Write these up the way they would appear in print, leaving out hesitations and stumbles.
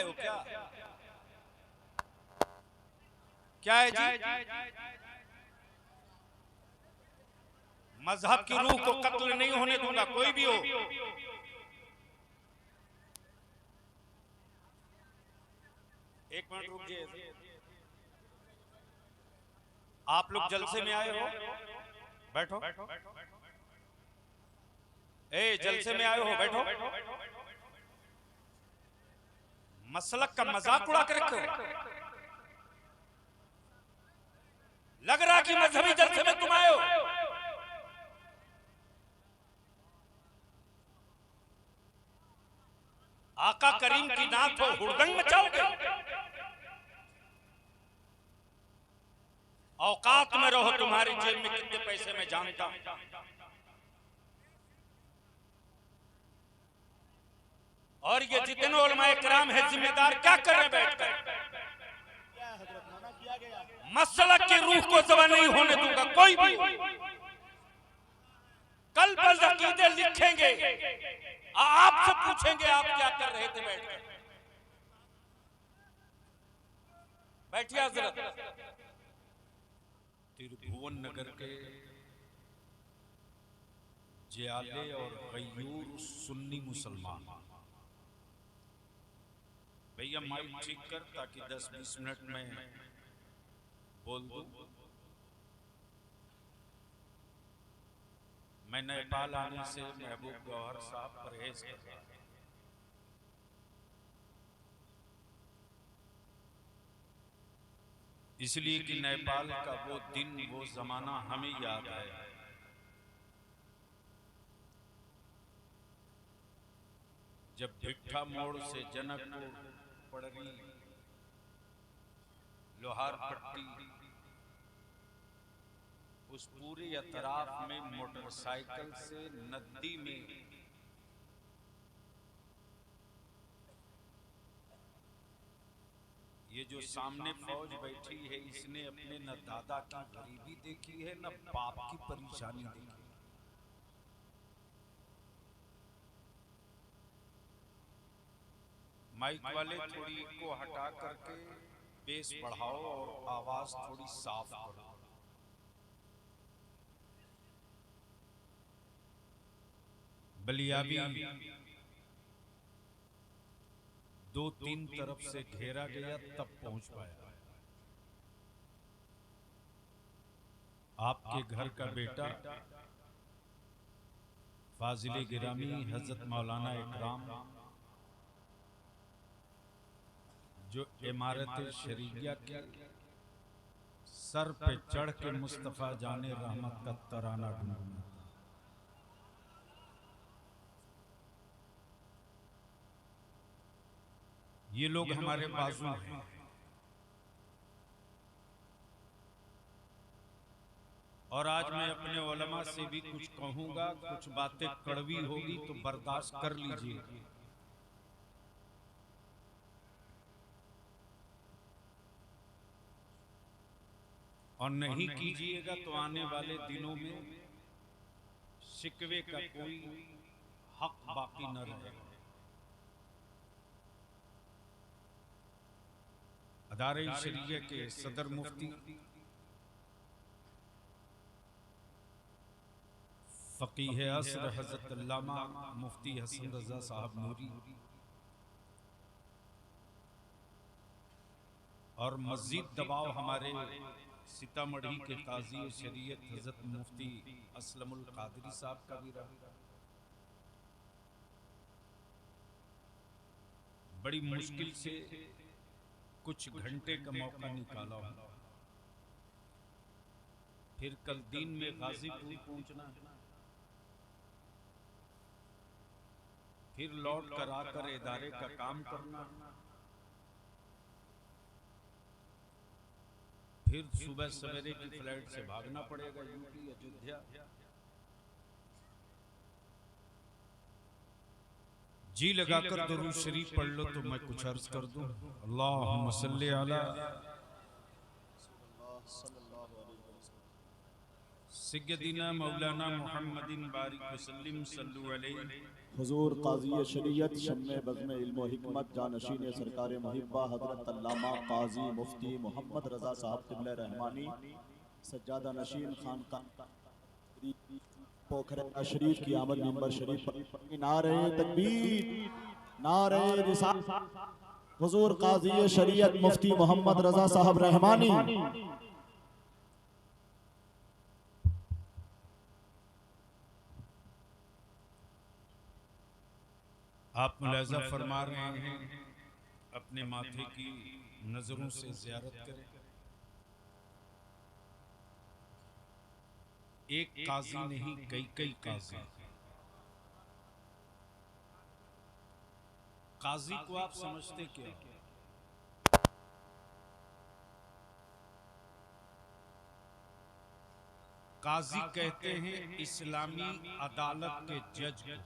गए हो क्या? क्या है जी? मजहब की रूह को कत्ल नहीं होने दूंगा, कोई भी हो। एक मिनट रुकिए। आप लोग जलसे में आए हो, बैठो। ए, जलसे में आए हो, बैठो। मसलक का मजाक उड़ा कर रखे हो। लग रहा कि मजहबी जलसे में तुम आए हो। आका करीम की नात हो, हुड़दंग मचाओगे। औकात में रहो, तुम्हारी जेब में कितने पैसे मैं जानता हूं। और ये जितने उलमाए किराम है जिम्मेदार क्या कर रहे बैठकर? मसलक की रूह को ज़बा नहीं होने दूंगा, कोई भी। कल बस अकीदे लिखेंगे, आपसे पूछेंगे आप क्या कर रहे थे बैठकर। बैठिए हजरत। त्रिभुवन नगर के जियाले और गयूर सुन्नी मुसलमान, भैया माइक ठीक कर ताकि 10-20 मिनट में बोल दूं। मैं नेपाल आने से महबूब गौहर साहब परहेज कर रहा है। इसलिए कि नेपाल का वो दिन, वो जमाना हमें याद है जब भिट्ठा मोड़ से जनकपुर, पड़री, लोहार पट्टी, उस पूरे अतराफ में मोटरसाइकिल से नदी में ये जो सामने फौज बैठी है, इसने अपने न दादा की गरीबी देखी है न बाप की परेशानी देखी। माइक वाले थोड़ी को हटा करके बेस बढ़ाओ और आवाज थोड़ी साफ करो। बलियाबी 2-3 तरफ से घेरा गया तब पहुंच पाया। आपके घर का बेटा फाजिले गिरामी हजरत मौलाना इकराम, जो इमारत शरीयत के सर पे चढ़ के मुस्तफा जाने रहमत का तराना गुनगुनाता, ये लोग हमारे बाजू हैं। और आज मैं अपने उलमा से भी कुछ कहूंगा, कुछ बातें कड़वी होगी तो बर्दाश्त कर लीजिए। और नहीं कीजिएगा तो आने वाले दिनों में शिकवे का कोई हक बाकी न रहेगा। अदारे शरीयह के सदर मुफ्ती फकीह असर हजरत अल्लामा मुफ्ती हसन रजा साहब नूरी और मजीद दबाव हमारे सीतामढ़ी के काजी शरीयत हजरत मुफ्ती असलमुल कादरी साहब का भी रहा। बड़ी मुश्किल से कुछ घंटे का मौका निकाला हूं। फिर कल दिन में गाजीपुर पहुंचना है, फिर लौट कर आकर इदारे का काम करना, फिर सुबह सवेरे की फ्लाइट से भागना पड़ेगा यूपी अयोध्या। जी लगाकर दुरूद शरीफ पढ़ लो तो मैं कुछ अर्ज कर दूं। अल्लाहुम्मा सल्ली अला सय्यदिना मौलाना मुहम्मदिन बारिक वसल्लिम सल्लु अलैहि हुजूर काजी शरीयत शम्मे बज़्म इल्म व हिकमत जानशीन सरकार मुहिब्बा हज़रत अल्लामा काजी मुफ्ती मोहम्मद रज़ा साहब क़िबला रहमानी सज्जादा नशीन खानका पोखरा शरीफ की आमद मिंबर शरीफ पर नारे तकबीर नारे रिसालत हुजूर काजी शरीयत मुफ्ती मोहम्मद रज़ा साहब रहमानी आप मुलाज़ा फरमा रहे हैं, अपने माथे की नजरों से ज़ियारत करें। एक काजी नहीं, कई कई काजी। काजी को आप समझते क्या? काजी कहते हैं इस्लामी अदालत के जज को।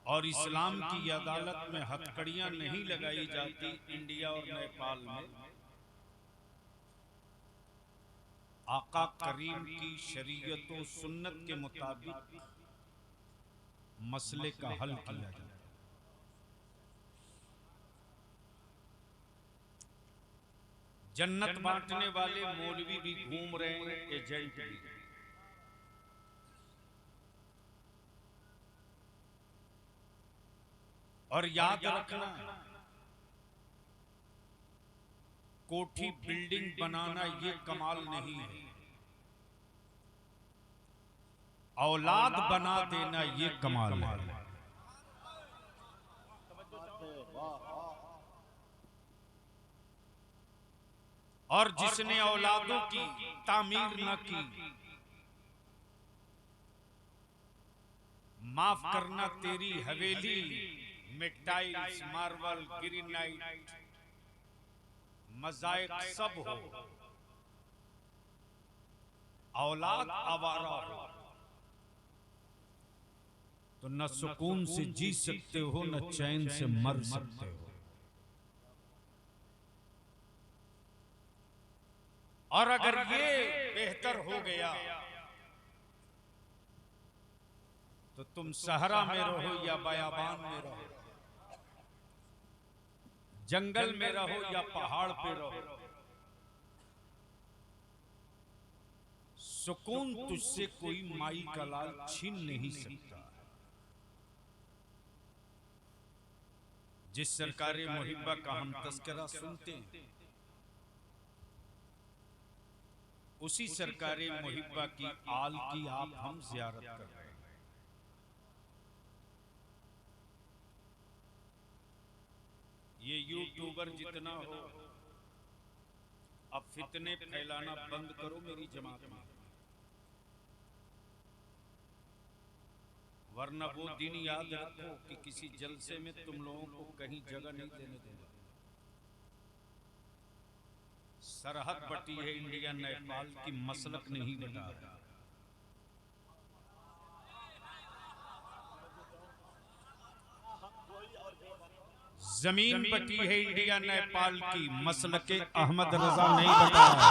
और इस्लाम की अदालत में हथकड़ियां नहीं लगाई जाती इंडिया और नेपाल में। आका करीम की शरीयत व सुन्नत के मुताबिक मसले का हल किया जाता है। जन्नत बांटने वाले मौलवी भी घूम रहे हैं, एजेंट भी। और याद रखना, कोठी बिल्डिंग बनाना ये कमाल नहीं है, औलाद बना देना ये कमाल है। और जिसने औलादों की तामीर न की, माफ करना तेरी हवेली में टाइल्स, मार्बल, ग्रेनाइट, मोज़ाइक सब हो, औलाद आवारा हो, तो न सुकून से जी सकते हो, न चैन से मर सकते हो। और अगर ये बेहतर हो गया तो तुम सहरा में रहो या बयाबान में रहो, जंगल में रहो या पहाड़ पे रहो, सुकून तुझसे कोई माई का लाल छीन नहीं सकता। जिस सरकार मुहिब्बा का हम तस्करा सुनते हैं, उसी सरकार मुहिब्बा की आल की आप हम ज़ियारत कर रहे हैं। ये यूट्यूबर जितना हो, अब फितने फैलाना बंद करो मेरी जमात में, वरना वो दिन याद रखो कि किसी जलसे में तुम लोगों को कहीं जगह नहीं देने दूंगा। सरहद बटी है इंडिया नेपाल की, मसलक नहीं बटा है। जमीन बटी है इंडिया नेपाल की, मसलके अहमद रजा नहीं बटा है।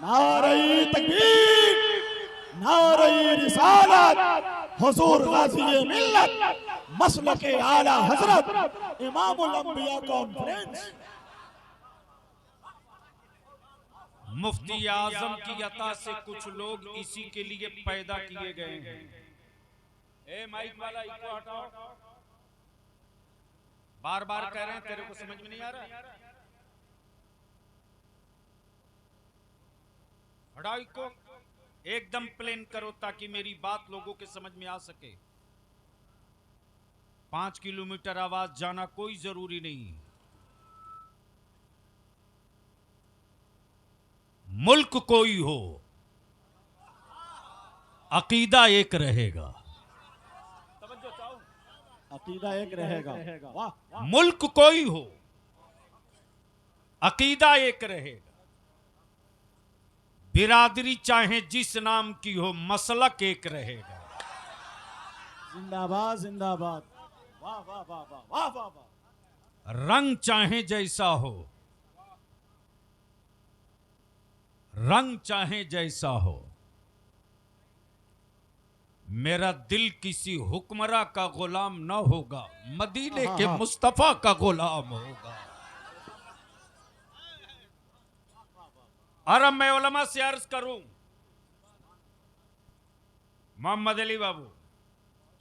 नारे तकबीर नारे रिसालत हुजूर गाज़ी मिल्लत मसलके आला हजरत इमामुल अंबिया कॉन्फ्रेंस। मुफ्ती आजम की अता से कुछ लोग इसी के लिए पैदा किए गए हैं। ए माइक वाला इको हटाओ, बार बार कह रहे हैं, तेरे को समझ में नहीं आ रहा? हटाओ इको, एकदम प्लेन करो ताकि मेरी बात लोगों के समझ में आ सके। 5 किलोमीटर आवाज जाना कोई जरूरी नहीं। मुल्क कोई हो, अकीदा एक रहेगा। अकीदा एक रहेगा। वाह। मुल्क कोई हो, अकीदा एक रहेगा। बिरादरी चाहे जिस नाम की हो, मसलक एक रहेगा। जिंदाबाद जिंदाबाद। वाह वाह वाह वाह वाह वाह वाह। रंग चाहे जैसा हो, रंग चाहे जैसा हो, मेरा दिल किसी हुक्मरा का गुलाम न होगा, मदीने के मुस्तफा का गुलाम होगा। और अब मैं उलमा से अर्ज करूं, मोहम्मद अली बाबू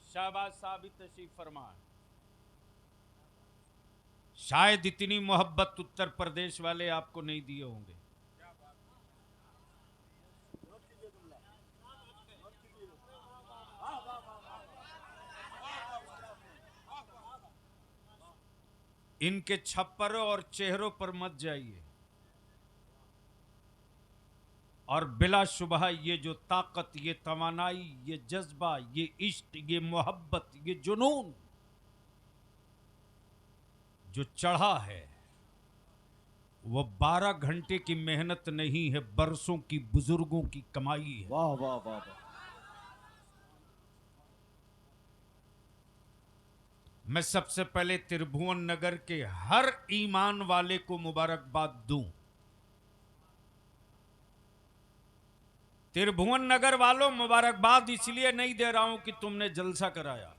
शाहबाज साहब भी तशरीफ फरमाए। शायद इतनी मोहब्बत उत्तर प्रदेश वाले आपको नहीं दिए होंगे। इनके छप्परों और चेहरों पर मत जाइए। और बिलाशुबह ये जो ताकत, ये तवानाई, ये जज्बा, ये इश्क, ये मोहब्बत, ये जुनून जो चढ़ा है, वो 12 घंटे की मेहनत नहीं है, बरसों की बुजुर्गों की कमाई है। वाह वाह वाह वाह। मैं सबसे पहले त्रिभुवन नगर के हर ईमान वाले को मुबारकबाद दूं। त्रिभुवन नगर वालों, मुबारकबाद इसलिए नहीं दे रहा हूं कि तुमने जलसा कराया,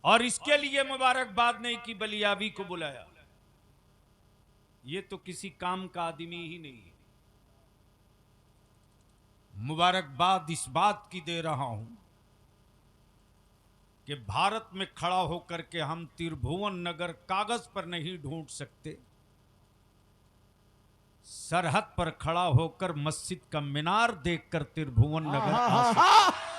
और इसके लिए मुबारकबाद नहीं कि बलियाबी को बुलाया। ये तो किसी काम का आदमी ही नहीं है। मुबारकबाद इस बात की दे रहा हूं कि भारत में खड़ा होकर के हम त्रिभुवन नगर कागज पर नहीं ढूंढ सकते, सरहद पर खड़ा होकर मस्जिद का मीनार देखकर त्रिभुवन नगर आ सकते।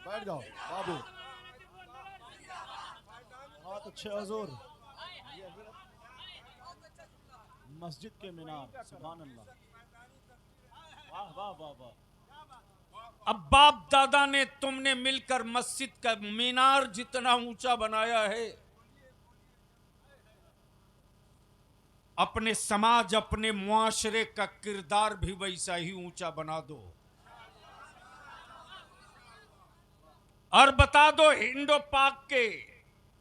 बैठ जाओ बाबू। बहुत अच्छे हुजूर। मस्जिद के मीनार, सुभान अल्लाह। वाह वाह वाह वाह। अब बाप दादा ने तुमने मिलकर मस्जिद का मीनार जितना ऊंचा बनाया है, अपने समाज, अपने मुआशरे का किरदार भी वैसा ही ऊंचा बना दो। और बता दो इंडो पाक के,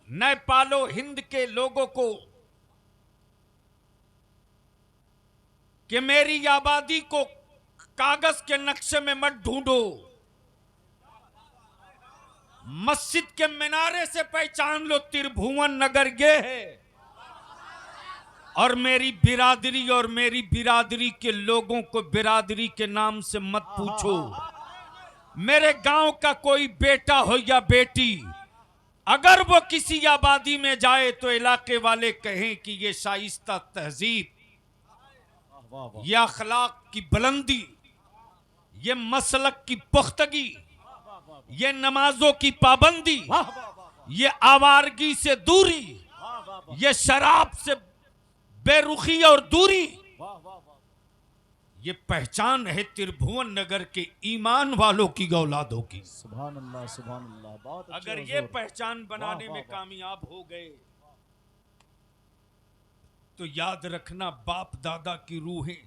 नेपालो हिंद के लोगों को कि मेरी आबादी को कागज के नक्शे में मत ढूंढो, मस्जिद के मीनारे से पहचान लो त्रिभुवन नगर ये है। और मेरी बिरादरी और मेरी बिरादरी के लोगों को बिरादरी के नाम से मत पूछो। मेरे गांव का कोई बेटा हो या बेटी, अगर वो किसी आबादी में जाए तो इलाके वाले कहें कि ये शाइस्ता तहजीब, ये अखलाक की बुलंदी, ये मसलक की पुख्तगी, ये नमाजों की पाबंदी, ये आवारगी से दूरी, ये शराब से बेरुखी और दूरी, ये पहचान है त्रिभुवन नगर के ईमान वालों की औलादों की। सुभान अल्लाह सुभान अल्लाह। बहुत अच्छे अगर हुजूर। ये पहचान बनाने वाह, में वाह। कामयाब हो गए तो याद रखना, बाप दादा की रूहें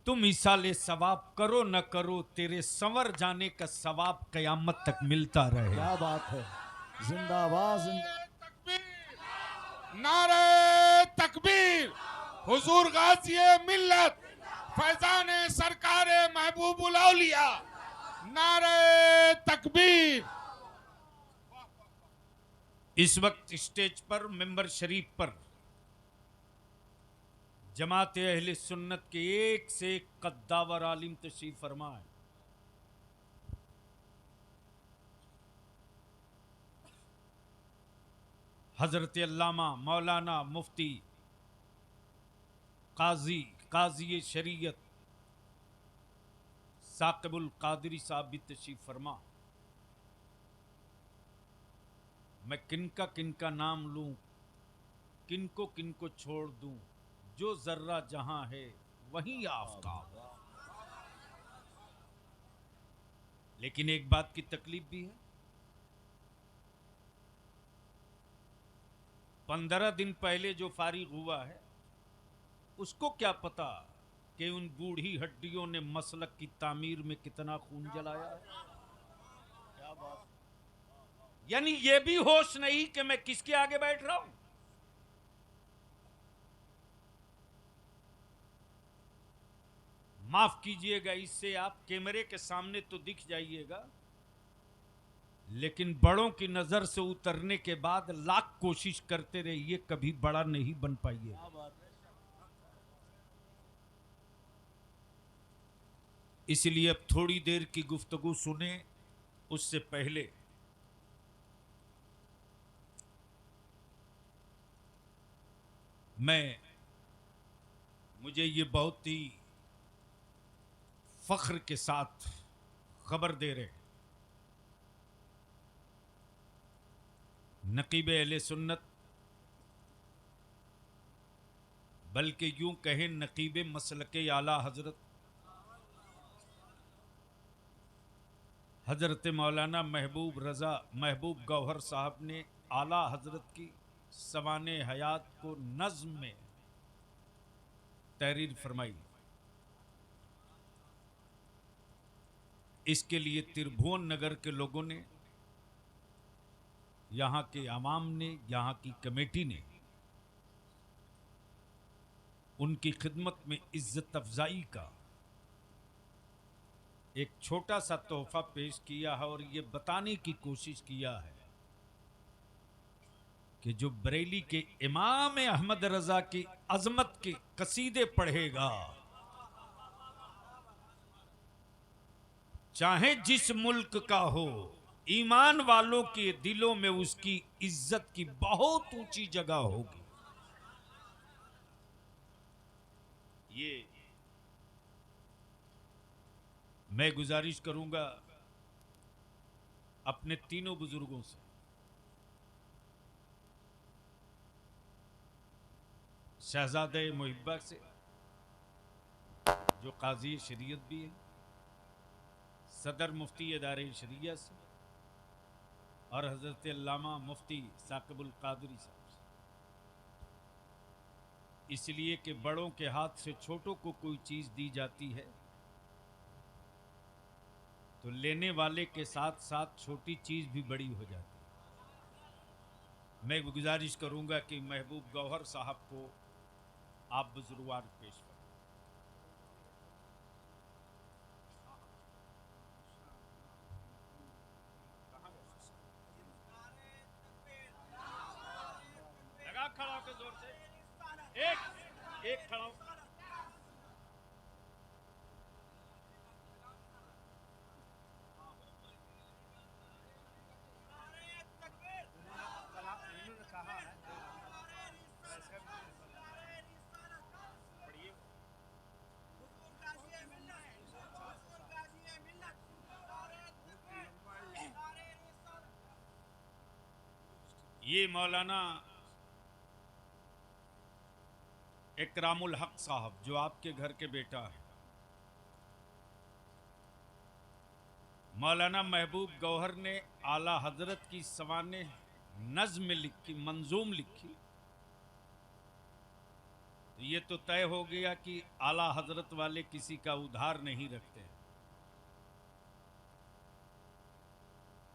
तुम इसाले सवाब करो न करो, तेरे संवर जाने का सवाब कयामत तक मिलता रहे। क्या बात है। जिंदाबाद जिंदाबाद। नारे तकबीर, हुजूर गाज़िए मिल्लत, फैजान सरकार महबूबुल औलिया, नारे तकबीर। इस वक्त स्टेज पर, मेंबर शरीफ पर जमात अहले सुन्नत के एक से एक कद्दावर आलिम तशरीफ फरमा है। हजरत अल्लामा मौलाना मुफ्ती काजी शरीयत साकिबुल कादरी साहब भी तशरीफ फरमा। मैं किनका नाम लूं, किनको छोड़ दूं, जो जर्रा जहां है वहीं आफताब। लेकिन एक बात की तकलीफ भी है, 15 दिन पहले जो फारिग हुआ है उसको क्या पता कि उन बूढ़ी हड्डियों ने मसलक की तामीर में कितना खून जलाया है। क्या बात। यानी ये भी होश नहीं कि मैं किसके आगे बैठ रहा हूं। माफ कीजिएगा, इससे आप कैमरे के सामने तो दिख जाइएगा, लेकिन बड़ों की नजर से उतरने के बाद लाख कोशिश करते रहिए, कभी बड़ा नहीं बन पाइए। क्या बात। इसलिए अब थोड़ी देर की गुफ्तगू सुने, उससे पहले मुझे ये बहुत ही फख्र के साथ खबर दे रहे नकीब अहले सुन्नत, बल्कि यूं कहें नकीब मसलके आला हजरत मौलाना महबूब गौहर साहब ने आला हजरत की सवाने हयात को नज्म में तहरीर फरमाई। इसके लिए त्रिभुवन नगर के लोगों ने, यहां के आवाम ने, यहां की कमेटी ने उनकी खिदमत में इज्जत अफजाई का एक छोटा सा तोहफा पेश किया है और ये बताने की कोशिश किया है कि जो बरेली के इमाम अहमद रजा की अजमत के कसीदे पढ़ेगा, चाहे जिस मुल्क का हो, ईमान वालों के दिलों में उसकी इज्जत की बहुत ऊंची जगह होगी। ये मैं गुजारिश करूंगा अपने तीनों बुजुर्गों से, शहजादे मुहिब्बा से जो काजी शरीयत भी है, सदर मुफ्ती इदारे शरिया से, और हजरत अल्लामा मुफ्ती साकिबुल कादरी साहब से, इसलिए कि बड़ों के हाथ से छोटों को कोई चीज दी जाती है तो लेने वाले के साथ साथ छोटी चीज भी बड़ी हो जाती है। मैं गुजारिश करूंगा कि महबूब गौहर साहब को आप बुजुर्गवार पेश करें। लगा खड़ा होकर जोर से, एक खड़ा हो। ये मौलाना इकरामुल हक साहब जो आपके घर के बेटा है, मौलाना महबूब गौहर ने आला हजरत की सवाने नज्म लिखी, मंजूम लिखी, तो ये तो तय हो गया कि आला हजरत वाले किसी का उधार नहीं रखते,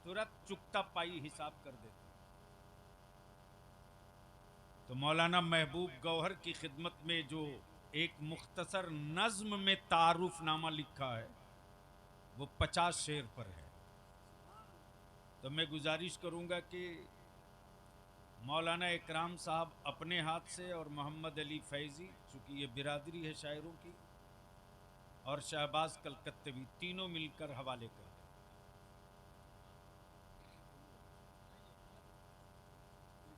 तुरंत चुकता पाई हिसाब कर देते। तो मौलाना महबूब गौहर की खिदमत में जो एक मुख्तसर नज्म में तारुफनामा लिखा है वो 50 शेर पर है। तो मैं गुजारिश करूंगा कि मौलाना इकराम साहब अपने हाथ से और मोहम्मद अली फैजी, चूंकि ये बिरादरी है शायरों की, और शहबाज कलकत्तवी, तीनों मिलकर हवाले कर दें।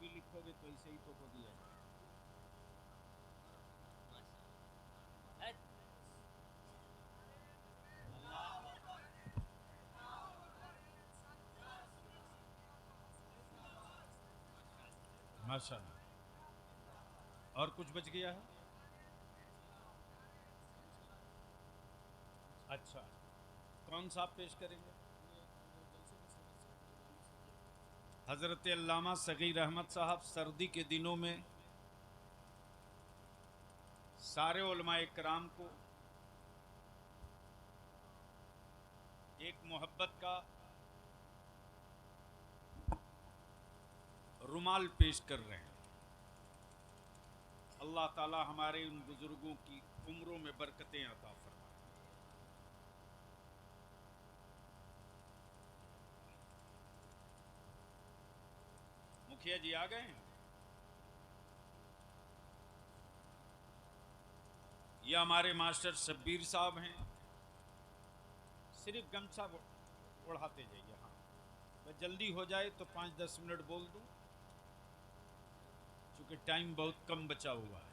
भी लिखोगे तो ऐसे ही तो हो दिया है। माशाअल्लाह। और कुछ बच गया है? अच्छा, कौन सा आप पेश करेंगे? हजरत अल्लामा सगीर अहमद साहब सर्दी के दिनों में सारे उलमाए किराम को एक मोहब्बत का रुमाल पेश कर रहे हैं। अल्लाह ताला हमारे उन बुजुर्गों की उम्रों में बरकतें अता फरमाए। मुखिया जी आ गए हैं। ये हमारे मास्टर शब्बीर साहब हैं। सिर्फ गमछा उड़ाते जाइए। हाँ, मैं जल्दी हो जाए तो 5-10 मिनट बोल दूं, क्योंकि टाइम बहुत कम बचा हुआ है।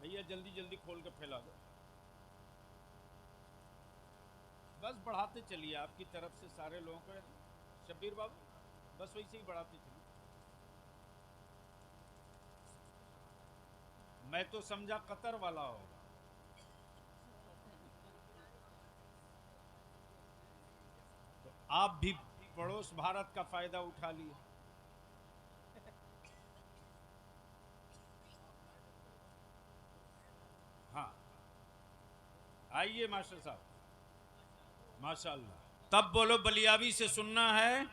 भैया जल्दी जल्दी खोल के फैला दो, बस बढ़ाते चलिए आपकी तरफ से सारे लोगों को। शब्बीर बाबू बस वैसे ही बढ़ाते चलिए। मैं तो समझा कतर वाला होगा। तो आप भी पड़ोस भारत का फायदा उठा लिए। हाँ आइए मास्टर साहब, माशाअल्लाह। तब बोलो बलियाबी से सुनना है।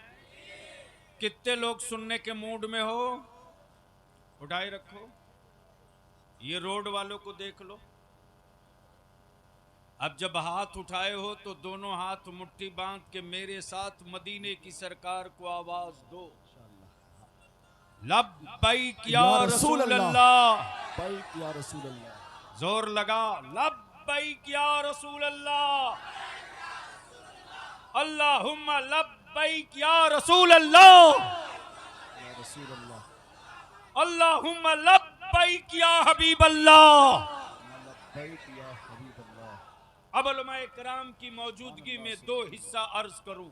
कितने लोग सुनने के मूड में हो? उठाए रखो। ये रोड वालों को देख लो। अब जब हाथ उठाए हो तो दोनों हाथ मुट्ठी बांध के मेरे साथ मदीने की सरकार को आवाज दो। लब्बैक या रसूल अल्लाह, लब्बैक या रसूल अल्लाह। जोर लगा, लब्बैक या रसूल अल्लाह, अल्लाहुम्मा लब्बैक या रसूल अल्लाह, या रसूल अल्लाह, अल्लाहुम्मा लब्बैक या हबीब अल्लाह, लब्बैक या हबीब अल्लाह। अब उलमाए किराम की मौजूदगी में 2 हिस्सा अर्ज करूं।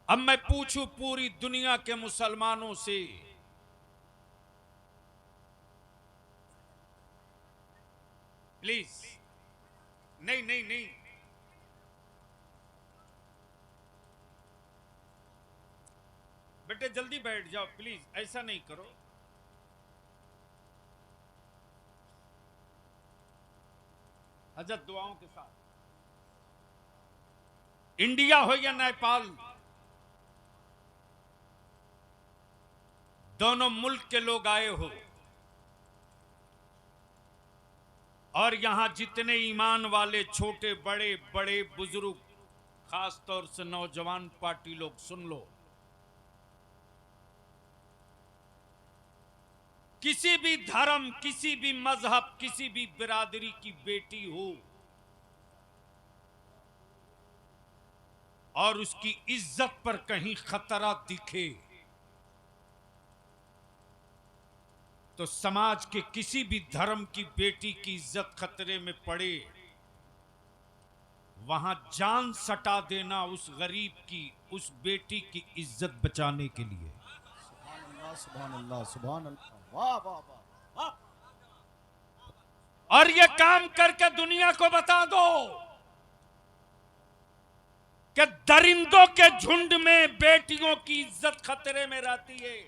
अब मैं पूछूं पूरी दुनिया के मुसलमानों से, प्लीज। नहीं नहीं नहीं, बेटे जल्दी बैठ जाओ प्लीज, ऐसा नहीं करो। हजरत दुआओं के साथ। इंडिया हो या नेपाल, दोनों मुल्क के लोग आए हो, और यहां जितने ईमान वाले छोटे बड़े बड़े बुजुर्ग, खास तौर से नौजवान पार्टी लोग, सुन लो। किसी भी धर्म, किसी भी मजहब, किसी भी बिरादरी की बेटी हो और उसकी इज्जत पर कहीं खतरा दिखे तो समाज के किसी भी धर्म की बेटी की इज्जत खतरे में पड़े, वहां जान सटा देना उस गरीब की, उस बेटी की इज्जत बचाने के लिए। सुभान अल्लाह, सुभान अल्लाह, वाह वाह वाह। और ये काम करके दुनिया को बता दो कि दरिंदों के झुंड में बेटियों की इज्जत खतरे में रहती है,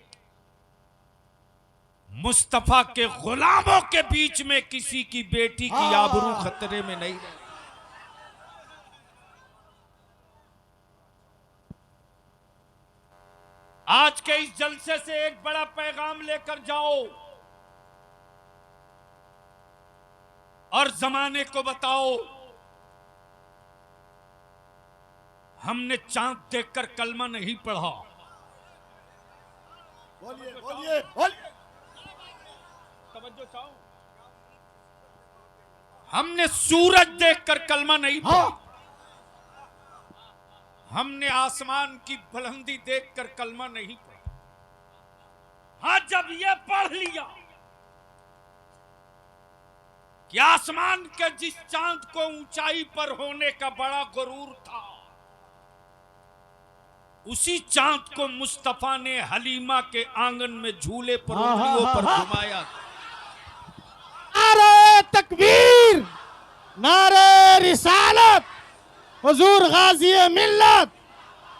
मुस्तफा के गुलामों के बीच में किसी की बेटी की आबरू खतरे में नहीं रहती। आज के इस जलसे से एक बड़ा पैगाम लेकर जाओ और जमाने को बताओ, हमने चांद देखकर कलमा नहीं पढ़ा। बोलिए बोलिए बोलिए। तवज्जो चाहो। हमने सूरज देखकर कलमा नहीं पढ़ा। हमने आसमान की बुलंदी देखकर कलमा नहीं पढ़ा। हाँ, जब ये पढ़ लिया कि आसमान के जिस चांद को ऊंचाई पर होने का बड़ा गुरूर था, उसी चांद को मुस्तफा ने हलीमा के आंगन में झूले पर उंगलियों पर घुमाया। तकबीर, नारे रिसालत, हुजूर गाजी मिल्लत,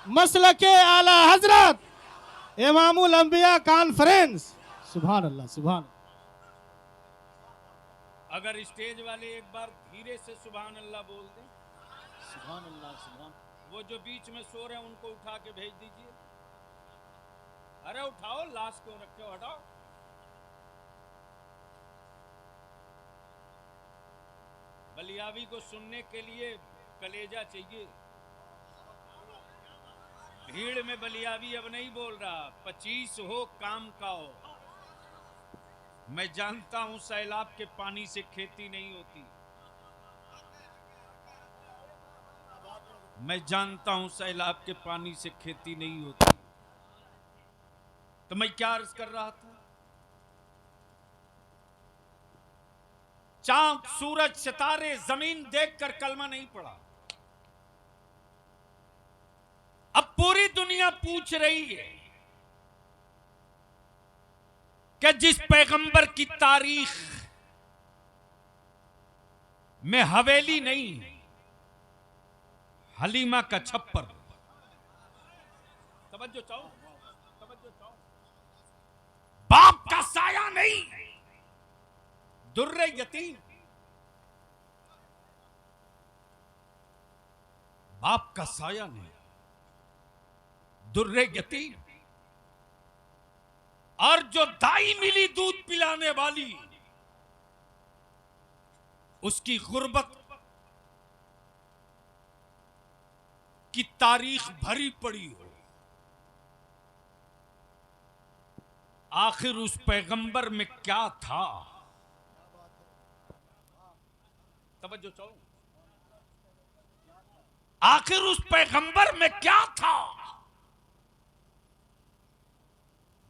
मसलके आला हजरत, इमामुल अंबिया कॉन्फ्रेंस। सुभान अल्लाह, सुभान। अगर स्टेज वाले एक बार धीरे से सुभान अल्लाह बोल दें। सुभान अल्लाह, सुभान। वो जो बीच में सो रहे हैं उनको उठा के भेज दीजिए। अरे उठाओ, लाश क्यों रखे हो, हटाओ। बलियावी को सुनने के लिए कलेजा चाहिए। भीड़ में बलियावी अब नहीं बोल रहा, 25 हो काम का हो। मैं जानता हूं सैलाब के पानी से खेती नहीं होती। मैं जानता हूं सैलाब के पानी से खेती नहीं होती। तो मैं क्या अर्ज कर रहा था? चांद, सूरज, सितारे, जमीन देखकर कलमा नहीं पड़ा। अब पूरी दुनिया पूछ रही है कि जिस पैगंबर की तारीख में हवेली नहीं, हलीमा का छप्पर। तवज्जो चाहो, तवज्जो चाहो। बाप का साया नहीं, दुर्रे यतीम। बाप का साया नहीं, दुर्रे यतीम। और जो दाई मिली दूध पिलाने वाली, उसकी गुर्बत की तारीख भरी पड़ी हो। आखिर उस पैगंबर में क्या था? तवज्जो चाहो। आखिर उस पैगंबर में क्या था?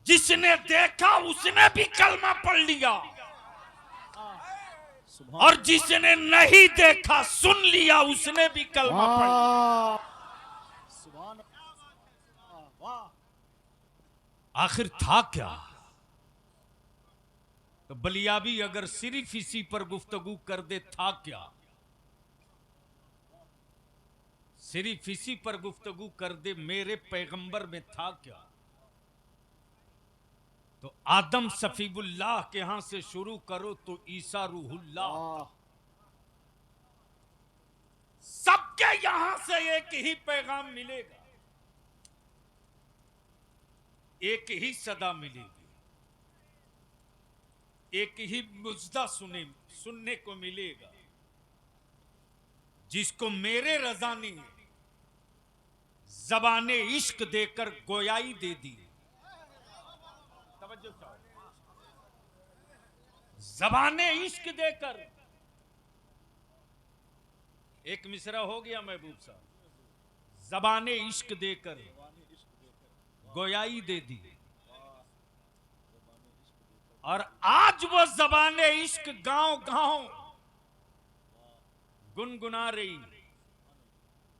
जिसने देखा उसने भी कलमा पढ़ लिया, और जिसने नहीं देखा सुन लिया उसने भी कलमा पढ़ लिया। सुभान वाह। आखिर था क्या? तो बलियाबी अगर सिर्फ इसी पर गुफ्तगू कर दे, था क्या? सिर्फ इसी पर गुफ्तगू कर दे, मेरे पैगंबर में था क्या? तो आदम सफीबुल्लाह के यहां से शुरू करो तो ईसा रूहुल्लाह। सबके यहां से एक ही पैगाम मिलेगा, एक ही सदा मिलेगी, एक ही मुजदा सुनने को मिलेगा, जिसको मेरे रजा ने ज़बाने इश्क देकर गोयाई दे दी। ज़बाने इश्क देकर। एक मिसरा हो गया महबूब साहब। ज़बाने इश्क देकर गोयाई दे दी, और आज वो ज़बाने इश्क गांव गांव गुनगुना रही।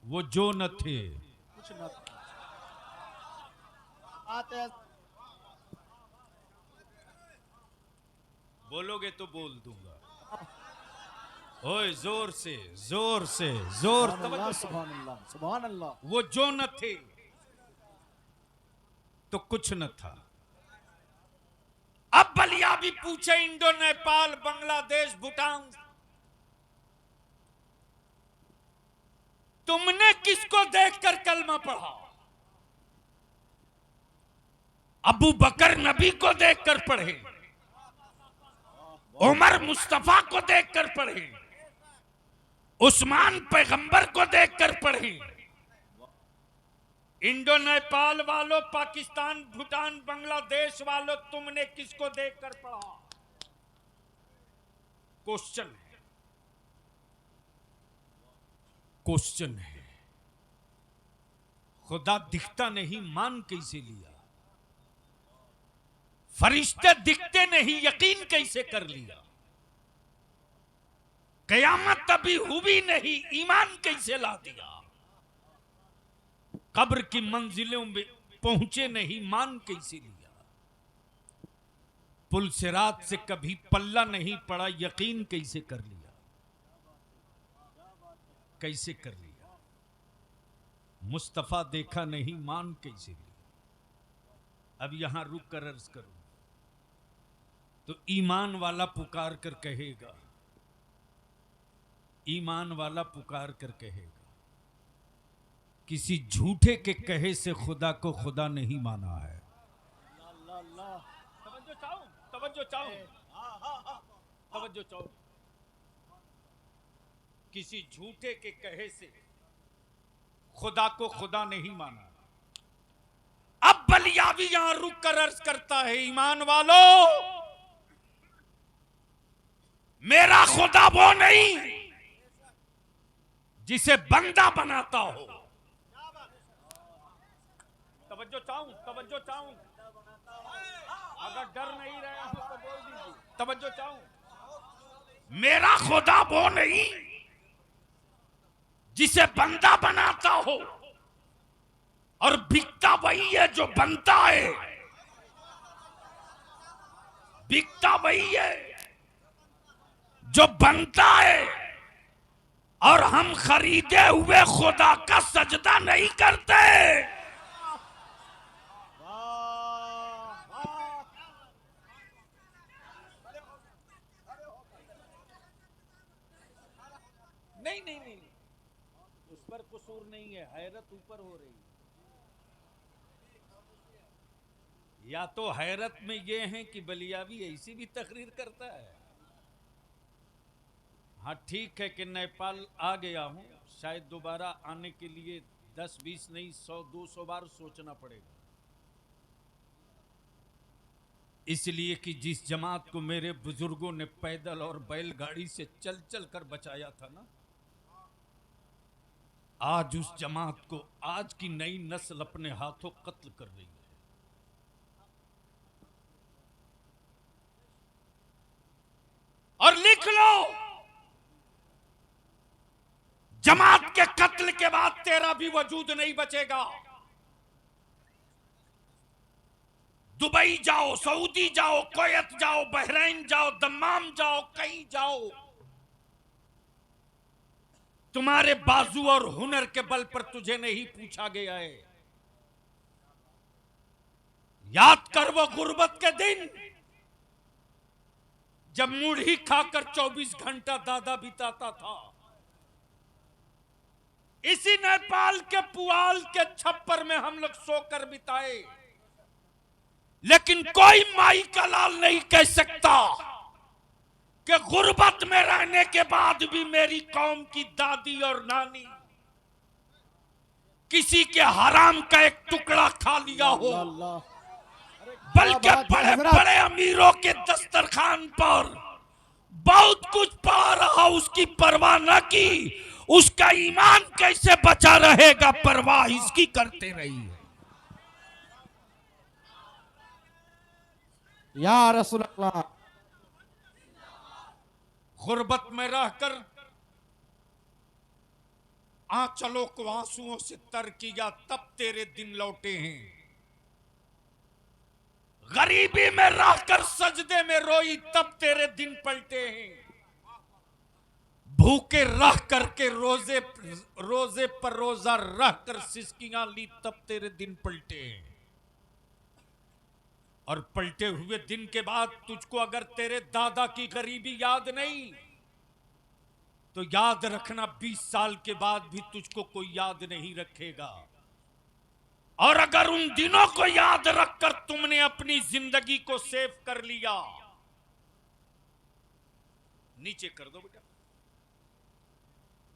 वो जो न थे, कुछ न आते। बोलोगे तो बोल दूंगा। ओए जोर से, जोर से, जोर। सुभान अल्लाह, सुभान अल्लाह। वो जो न थे तो कुछ न था। अब बलियाबी पूछे इंडो, नेपाल, बांग्लादेश, भूटान, तुमने किसको देखकर कलमा पढ़ा? अबू बकर नबी को देखकर पढ़े, उमर मुस्तफा को देखकर पढ़े, उस्मान पैगंबर को देखकर पढ़े। इंडो नेपाल वालों, पाकिस्तान, भूटान, बांग्लादेश वालों, तुमने किसको देखकर पढ़ा? क्वेश्चन है, क्वेश्चन है। खुदा दिखता नहीं, मान कैसे लिया? फरिश्ते दिखते नहीं, यकीन कैसे कर लिया? कयामत अभी हुई नहीं, ईमान कैसे ला दिया? कब्र की मंजिलों में पहुंचे नहीं, मान कैसे लिया? पुलसिरात से कभी पल्ला नहीं पड़ा, यकीन कैसे कर लिया, कैसे कर लिया। मुस्तफा देखा नहीं, मान कैसे लिया। अब यहां रुक कर अर्ज करूं तो ईमान वाला पुकार कर कहेगा, ईमान वाला पुकार कर कहेगा, किसी झूठे के कहे से खुदा को खुदा नहीं माना है। तवज्जो चाहूं, तवज्जो चाहूं, तवज्जो चाहूं। किसी झूठे के कहे से खुदा को खुदा नहीं माना। अब बलियावी यहां रुक कर अर्ज करता है, ईमान वालों, मेरा खुदा वो नहीं जिसे बंदा बनाता हो। तवज्जो चाहूं, तवज्जो चाहूं, अगर डर नहीं रहे हो तो बोल दीजिए। तवज्जो चाहूं, मेरा खुदा वो नहीं जिसे बंदा बनाता हो, और बिकता वही है जो बनता है। बिकता वही है जो बनता है, और हम खरीदे हुए खुदा का सजदा नहीं करते। नहीं नहीं नहीं, उस पर कसूर नहीं है, हैरत ऊपर हो रही है। या तो हैरत में ये है कि बलियावी ऐसी भी तकरीर करता है। हाँ ठीक है कि नेपाल आ गया हूं, शायद दोबारा आने के लिए 10-20 नहीं 100-200 बार सोचना पड़ेगा। इसलिए कि जिस जमात को मेरे बुजुर्गों ने पैदल और बैलगाड़ी से चल चल कर बचाया था ना, आज उस जमात को आज की नई नस्ल अपने हाथों कत्ल कर रही है। और लिख लो, जमात के कत्ल के बाद तेरा भी वजूद नहीं बचेगा। दुबई जाओ, सऊदी जाओ, कुवैत जाओ, बहरीन जाओ, दम्माम जाओ, कहीं जाओ, तुम्हारे बाजू और हुनर के बल पर तुझे नहीं पूछा गया है। याद कर वो गुर्बत के दिन जब मुढ़ी खाकर 24 घंटा दादा बिताता था। इसी नेपाल के पुआल के छप्पर में हम लोग सोकर बिताए, लेकिन कोई माई का लाल नहीं कह सकता कि गुर्बत में रहने के बाद भी मेरी कौम की दादी और नानी किसी के हराम का एक टुकड़ा खा लिया हो, बल्कि बड़े बड़े अमीरों के दस्तरखान पर बहुत कुछ पा रहा, उसकी परवाह न की। उसका ईमान कैसे बचा रहेगा, परवाह इसकी करते रही। या रसूल अल्लाह। गुर्बत में रहकर आंचलों को आंसुओं से तर किया, तब तेरे दिन लौटे हैं। गरीबी में रहकर सजदे में रोई, तब तेरे दिन पलटे हैं। भूखे रह करके रोजे पर रोजा रह कर सिसकियां ली, तब तेरे दिन पलटे हैं। और पलटे हुए दिन के बाद तुझको अगर तेरे दादा की गरीबी याद नहीं, तो याद रखना 20 साल के बाद भी तुझको कोई याद नहीं रखेगा। और अगर उन दिनों को याद रखकर तुमने अपनी जिंदगी को सेव कर लिया, नीचे कर दो बेटा,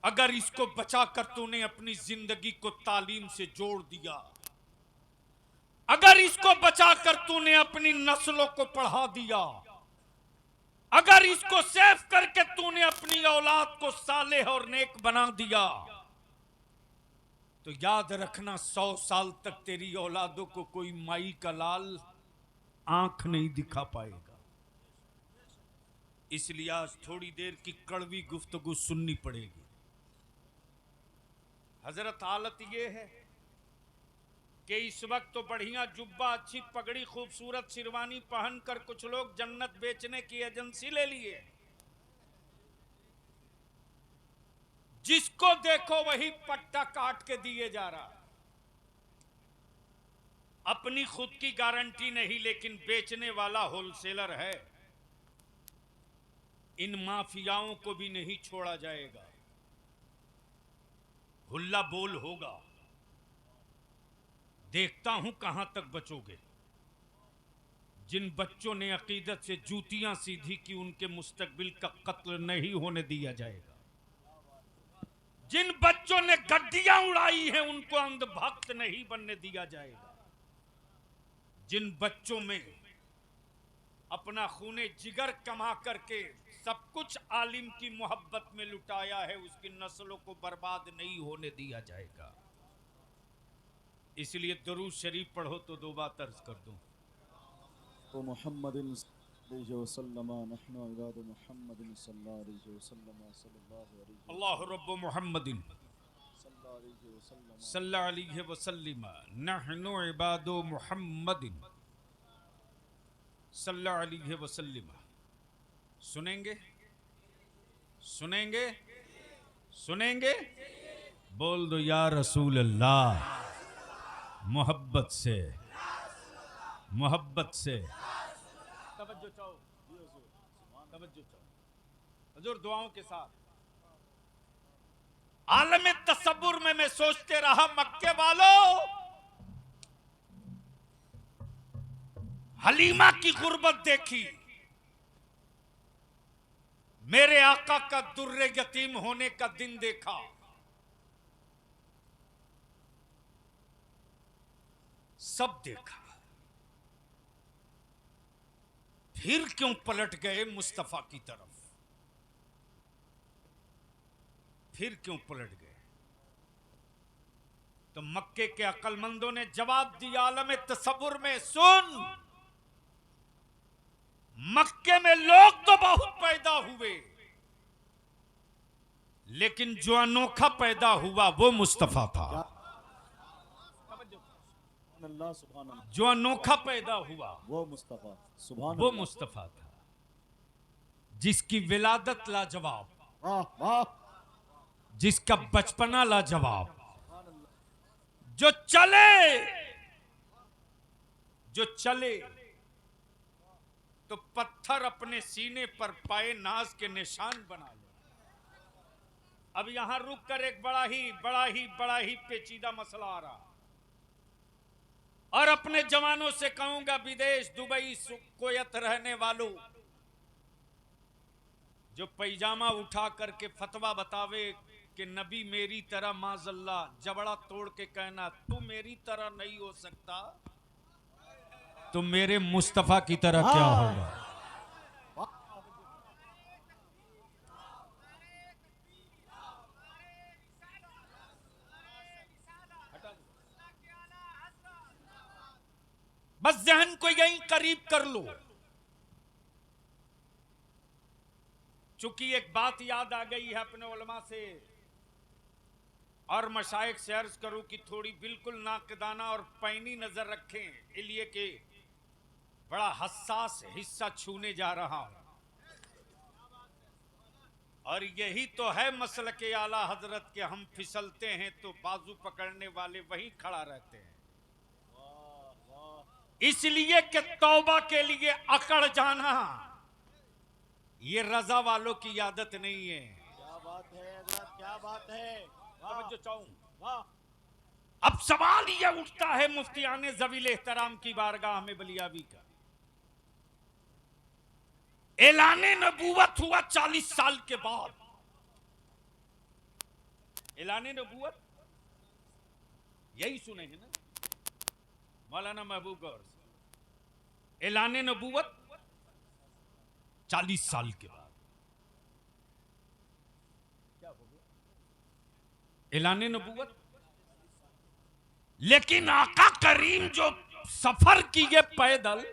अगर इसको बचाकर तूने अपनी जिंदगी को तालीम से जोड़ दिया, अगर इसको बचाकर तूने अपनी नस्लों को पढ़ा दिया, अगर इसको सेव करके तूने अपनी औलाद को सालेह और नेक बना दिया, तो याद रखना 100 साल तक तेरी औलादों को कोई माई का लाल आंख नहीं दिखा पाएगा। इसलिए आज थोड़ी देर की कड़वी गुफ्तगू सुननी पड़ेगी। हजरत हालत यह है कि इस वक्त तो बढ़िया जुब्बा, अच्छी पगड़ी, खूबसूरत शेरवानी पहनकर कुछ लोग जन्नत बेचने की एजेंसी ले लिए। जिसको देखो वही पट्टा काट के दिए जा रहा। अपनी खुद की गारंटी नहीं, लेकिन बेचने वाला होलसेलर है। इन माफियाओं को भी नहीं छोड़ा जाएगा। हुल्ला बोल होगा। देखता हूं कहां तक बचोगे। जिन बच्चों ने अकीदत से जूतियां सीधी की, उनके मुस्तकबिल का कत्ल नहीं होने दिया जाएगा। जिन बच्चों ने गड्डियां उड़ाई हैं, उनको अंधभक्त नहीं बनने दिया जाएगा। जिन बच्चों में अपना खूने जिगर कमा करके सब कुछ आलिम की मोहब्बत में लुटाया है, उसकी नस्लों को बर्बाद नहीं होने दिया जाएगा। इसलिए दरूद शरीफ पढ़ो तो दो बात अर्ज कर दूं। तो मोहम्मदिन वसल्लम नहनु इबाद मोहम्मदिन सल्लल्लाहु अलैहि वसल्लम सल्लल्लाहु अलैहि अल्लाह रब्ब मोहम्मदिन सल्लल्लाहु अलैहि वसल्लम नहनु इबाद मोहम्मदिन सल्लल्लाहु अलैहि वसल्लम। सुनेंगे सुनेंगे सुनेंगे? बोल दो या रसूल अल्लाह। मोहब्बत से, मोहब्बत से। तवज्जो चाहो, तवज्जो चाहो हुजूर, दुआओं के साथ। आलम तसव्वुर में मैं सोचते रहा, मक्के वालों, हलीमा की गुर्बत देखी, मेरे आका का दुर्रे यतीम होने का दिन देखा। सब देखा, फिर क्यों पलट गए मुस्तफा की तरफ? फिर क्यों पलट गए? तो मक्के के अक्लमंदों ने जवाब दिया आलम तसव्वुर में, सुन, मक्के में लोग तो बहुत पैदा हुए, लेकिन जो अनोखा पैदा हुआ वो मुस्तफा था। अल्लाह सुभान अल्लाह। जो अनोखा पैदा हुआ वो मुस्तफा सुभान वो अल्लाह। मुस्तफा था, जिसकी विलादत लाजवाब, वाह वाह। जिसका बचपना लाजवाब, जो चले, जो चले तो पत्थर अपने सीने पर पाए नाज के निशान बना ले। अब यहां रुक कर एक बड़ा ही पेचीदा मसला आ रहा, और अपने जवानों से कहूंगा, विदेश, दुबई, कुवैत रहने वालों, जो पैजामा उठा करके फतवा बतावे कि नबी मेरी तरह, माज़ल्ला, जबड़ा तोड़ के कहना तू मेरी तरह नहीं हो सकता, तो मेरे मुस्तफा की तरह क्या होगा? बस जहन को यहीं करीब कर लो। चूंकि एक बात याद आ गई है अपने उलमा से और मशाइख से अर्ज करूं कि थोड़ी बिल्कुल नाकदाना और पैनी नजर रखें, इसलिए कि बड़ा हसास हिस्सा छूने जा रहा हूं। और यही तो है मसल के आला हजरत के, हम फिसलते हैं तो बाजू पकड़ने वाले वहीं खड़ा रहते हैं। इसलिए कि तौबा के लिए अकड़ जाना ये रजा वालों की आदत नहीं है। क्या बात है हजरत, क्या बात है। जो चाहूं, अब सवाल ये उठता है मुफ्तियाने ज़वील एहतराम की बारगाह में बलियावी का, ऐलाने नबूवत हुआ 40 साल के बाद। ऐलाने नबूवत यही सुने हैं ना मौलाना महबूब गौर से, ऐलाने नबूवत 40 साल के बाद। क्या हो गया? ऐलाने नबूवत। लेकिन आका करीम जो सफर किए पैदल,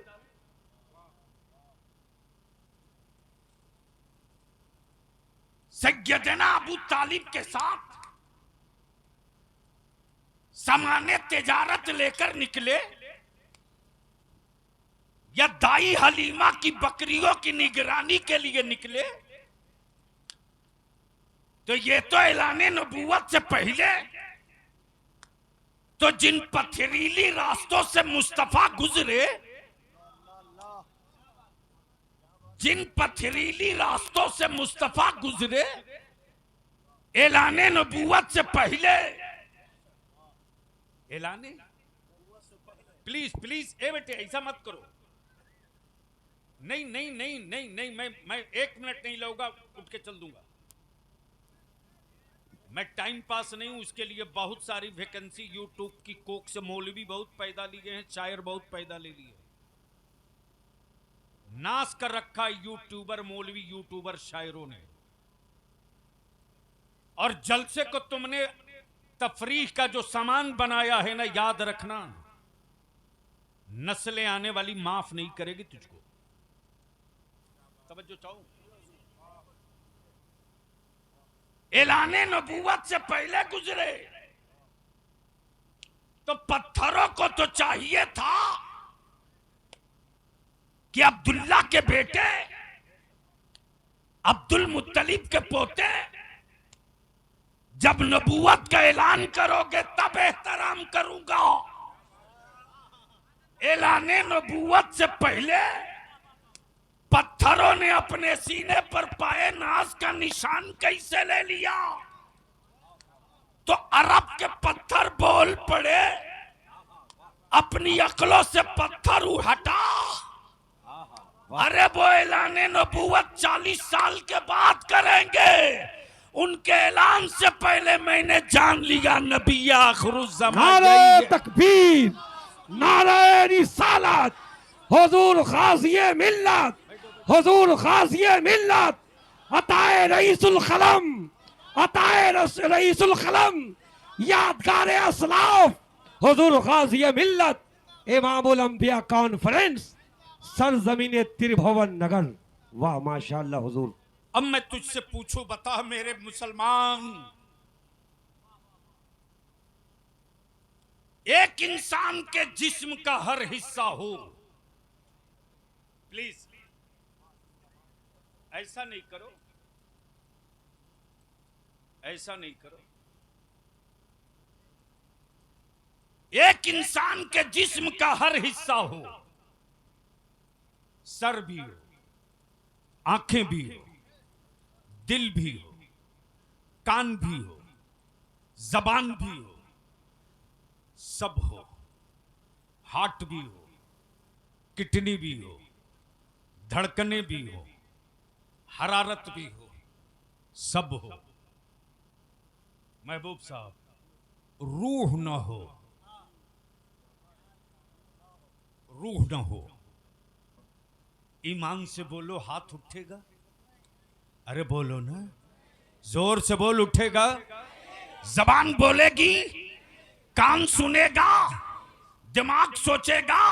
सैयदना अबू तालिब के साथ, सामान्य तिजारत लेकर निकले या दाई हलीमा की बकरियों की निगरानी के लिए निकले, तो ये तो ऐलाने नबूवत से पहले तो जिन पथरीली रास्तों से मुस्तफा गुजरे, जिन पथरीली रास्तों से मुस्तफा गुजरे, ऐलाने नबूवत से पहले, ऐलाने, प्लीज प्लीज ए बेटे ऐसा मत करो, नहीं नहीं नहीं नहीं नहीं, मैं 1 मिनट नहीं लूंगा, उठ के चल दूंगा। मैं टाइम पास नहीं हूं, उसके लिए बहुत सारी वैकेंसी यूट्यूब की कोक से मौलवी बहुत पैदा लिए हैं, शायर बहुत पैदा ले लिए, नाश कर रखा यूट्यूबर, मौलवी यूट्यूबर शायरों ने। और जलसे को तुमने तफरीह का जो सामान बनाया है ना, याद रखना नस्लें आने वाली माफ नहीं करेगी तुझको। तवज्जो चाहो, ऐलाने नबूवत से पहले गुजरे तो पत्थरों को तो चाहिए था कि अब्दुल्ला के बेटे, अब्दुल मुत्तलिब के पोते, जब नबूवत का ऐलान करोगे तब एहतराम करूंगा। ऐलाने नबूवत से पहले पत्थरों ने अपने सीने पर पाए नाज का निशान कैसे ले लिया? तो अरब के पत्थर बोल पड़े, अपनी अक्लों से पत्थर हटा। अरे वो ऐलाने नबूवत 40 साल के बाद करेंगे, उनके ऐलान से पहले मैंने जान लिया नबी आखिरुज़्ज़मान। नारे तकबीर, नारे रिसालत, हुजूर गाज़िए मिल्लत, हुजूर गाज़िए मिल्लत, अताए रईसुल कलम, अताए रईसुल कलम, यादगार असलाफ, हुजूर गाज़िए मिल्लत, इमामुल अंबिया कॉन्फ्रेंस, सरजमीन त्रिभुवन नगर। वाह माशाअल्लाह हुजूर। अब मैं तुझसे पूछूं, बता मेरे मुसलमान, एक इंसान के जिस्म का हर हिस्सा हो, प्लीज ऐसा नहीं करो, ऐसा नहीं करो। एक इंसान के जिस्म का हर हिस्सा हो, सर भी हो, आंखें भी हो, दिल भी हो, कान भी हो, जबान भी हो, सब हो, हार्ट भी हो, किडनी भी हो, धड़कने भी हो, हरारत भी हो, सब हो। महबूब साहब, रूह ना हो, रूह ना हो। ईमान से बोलो, हाथ उठेगा? अरे बोलो ना, जोर से बोल, उठेगा? जबान बोलेगी, कान सुनेगा, दिमाग सोचेगा,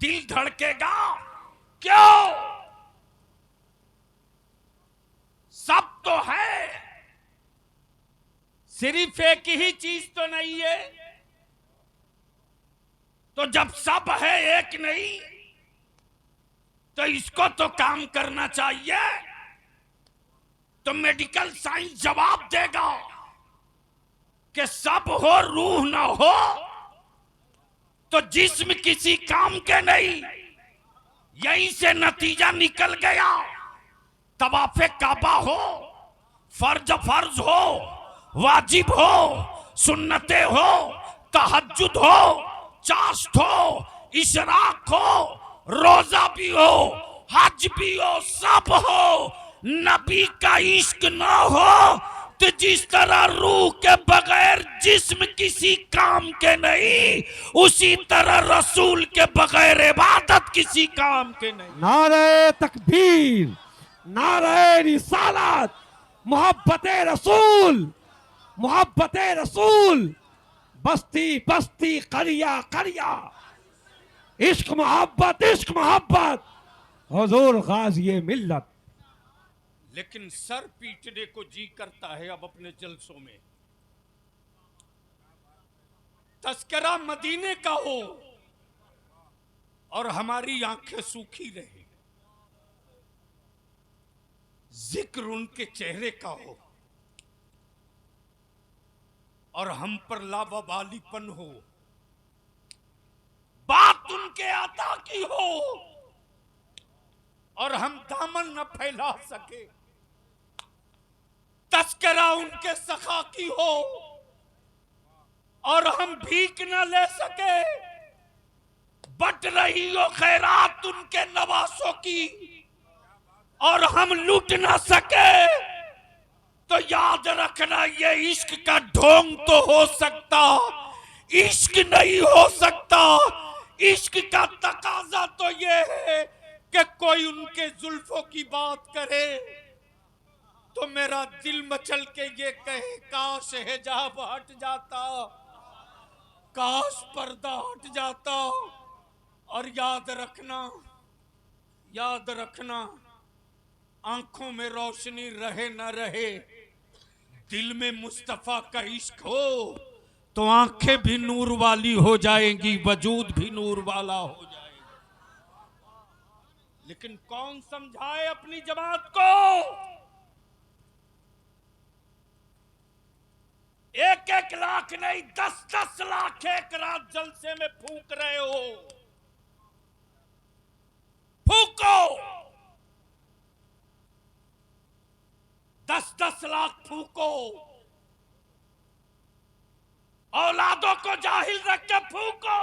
दिल धड़केगा, क्यों? सब तो है, सिर्फ एक ही चीज तो नहीं है। तो जब सब है, एक नहीं, तो इसको तो काम करना चाहिए। तो मेडिकल साइंस जवाब देगा कि सब हो, रूह ना हो तो जिस्म किसी काम के नहीं। यहीं से नतीजा निकल गया। तवाफ़े काबा हो, फर्ज हो, वाजिब हो, सुन्नते हो, तहज्जुद हो, चाश्त हो, इशराक हो, रोजा भी हो, हज भी हो, सब हो। नबी का इश्क ना हो तो जिस तरह रूह के बगैर जिस्म किसी काम के नहीं, उसी तरह रसूल के बगैर इबादत किसी काम के नहीं। नारे तकबीर, नारे रिसालत, मोहब्बत रसूल, मोहब्बत रसूल, बस्ती बस्ती, करिया करिया, इश्क मोहब्बत, इश्क मोहब्बत, हुजूर गाज़िए मिल्लत। लेकिन सर पीटने को जी करता है अब अपने जलसों में। तस्करा मदीने का हो और हमारी आंखें सूखी रहे, जिक्र उनके चेहरे का हो और हम पर लावाबालीपन हो, बात उनके अता की हो और हम दामन न फैला सके, तस्करा उनके सखा की हो और हम भीख न ले सके, बट रही हो खैरात उनके नवासों की और हम लूट न सके, तो याद रखना ये इश्क का ढोंग तो हो सकता, इश्क नहीं हो सकता। इश्क का तकाजा तो ये है कि कोई उनके जुल्फों की बात करे तो मेरा दिल मचल के ये कहे काश हिजाब हट जाता, काश पर्दा हट जाता। और याद रखना आंखों में रोशनी रहे न रहे, दिल में मुस्तफा का इश्क हो तो आंखें भी नूर वाली हो जाएंगी, वजूद भी नूर वाला हो जाएगा। लेकिन कौन समझाए अपनी जमात को? 1-1 लाख नहीं 10-10 लाख एक रात जलसे में फूंक रहे हो, फूको 10-10 लाख फूको, औलादों को जाहिल रख के फूको,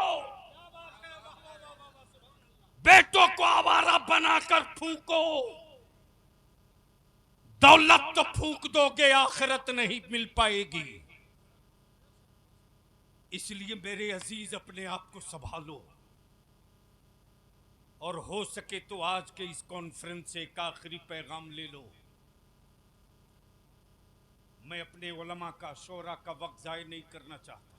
बेटों को आवारा बनाकर फूको, दौलत तो फूक दोगे आखिरत नहीं मिल पाएगी। इसलिए मेरे अजीज अपने आप को संभालो और हो सके तो आज के इस कॉन्फ्रेंस से एक आखिरी पैगाम ले लो। मैं अपने उलमा का शोरा का वक्त जाय नहीं करना चाहता।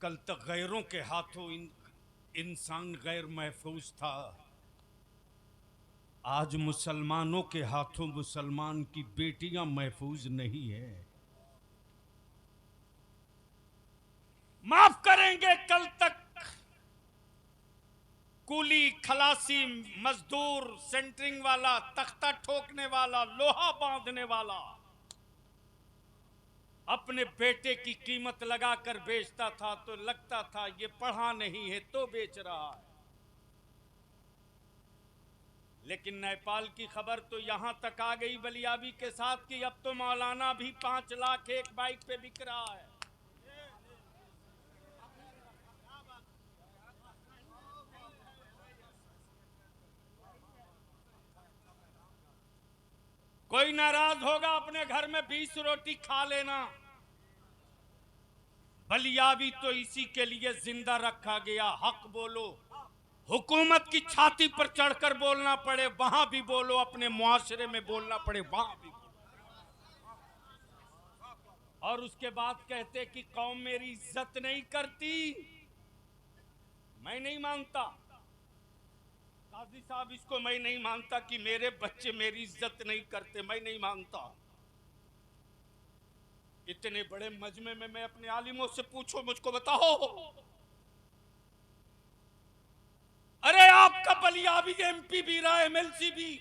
कल तक गैरों के हाथों इंसान गैर महफूज था, आज मुसलमानों के हाथों मुसलमान की बेटियां महफूज नहीं है। माफ करेंगे कल तक कूली, खलासी, मजदूर, सेंटरिंग वाला, तख्ता ठोकने वाला, लोहा बांधने वाला अपने बेटे की कीमत लगाकर बेचता था तो लगता था ये पढ़ा नहीं है तो बेच रहा है। लेकिन नेपाल की खबर तो यहां तक आ गई बलियाबी के साथ कि अब तो मौलाना भी 5 लाख एक बाइक पे बिक रहा है। कोई नाराज होगा अपने घर में 20 रोटी खा लेना। बलियाबी तो इसी के लिए जिंदा रखा गया। हक बोलो, हुकूमत की छाती पर चढ़कर बोलना पड़े वहां भी बोलो, अपने मुआशरे में बोलना पड़े वहां भी बोलो। और उसके बाद कहते कि कौम मेरी इज्जत नहीं करती। मैं नहीं मानता काजी साहब, इसको मैं नहीं मानता कि मेरे बच्चे मेरी इज्जत नहीं करते, मैं नहीं मानता। इतने बड़े मजमे में मैं अपने आलिमों से पूछो, मुझको बताओ, अरे आपका बलियाबी एमपी भी रहा, एमएलसी भी,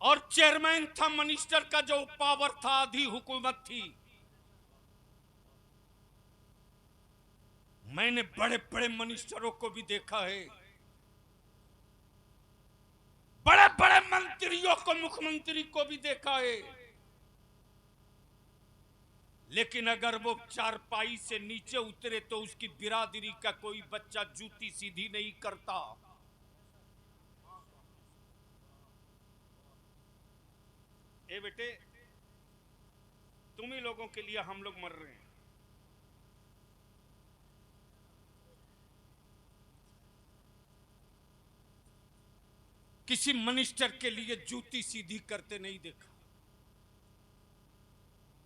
और चेयरमैन था, मिनिस्टर का जो पावर था, आधी हुकूमत थी। मैंने बड़े बड़े मिनिस्टरों को भी देखा है, बड़े बड़े मंत्रियों को, मुख्यमंत्री को भी देखा है। लेकिन अगर वो चारपाई से नीचे उतरे तो उसकी बिरादरी का कोई बच्चा जूती सीधी नहीं करता। ए बेटे, तुम ही लोगों के लिए हम लोग मर रहे हैं। किसी मिनिस्टर के लिए जूती सीधी करते नहीं देखा।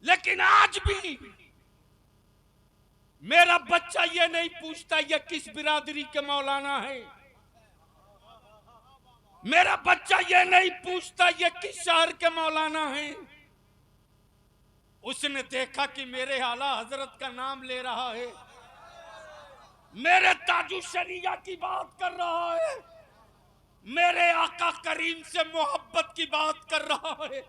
लेकिन आज भी मेरा बच्चा ये नहीं पूछता ये किस बिरादरी के मौलाना है। मेरा बच्चा ये नहीं पूछता ये किस शहर के मौलाना है। उसने देखा कि मेरे आला हजरत का नाम ले रहा है, मेरे ताजु शरिया की बात कर रहा है, मेरे आका करीम से मोहब्बत की बात कर रहा है।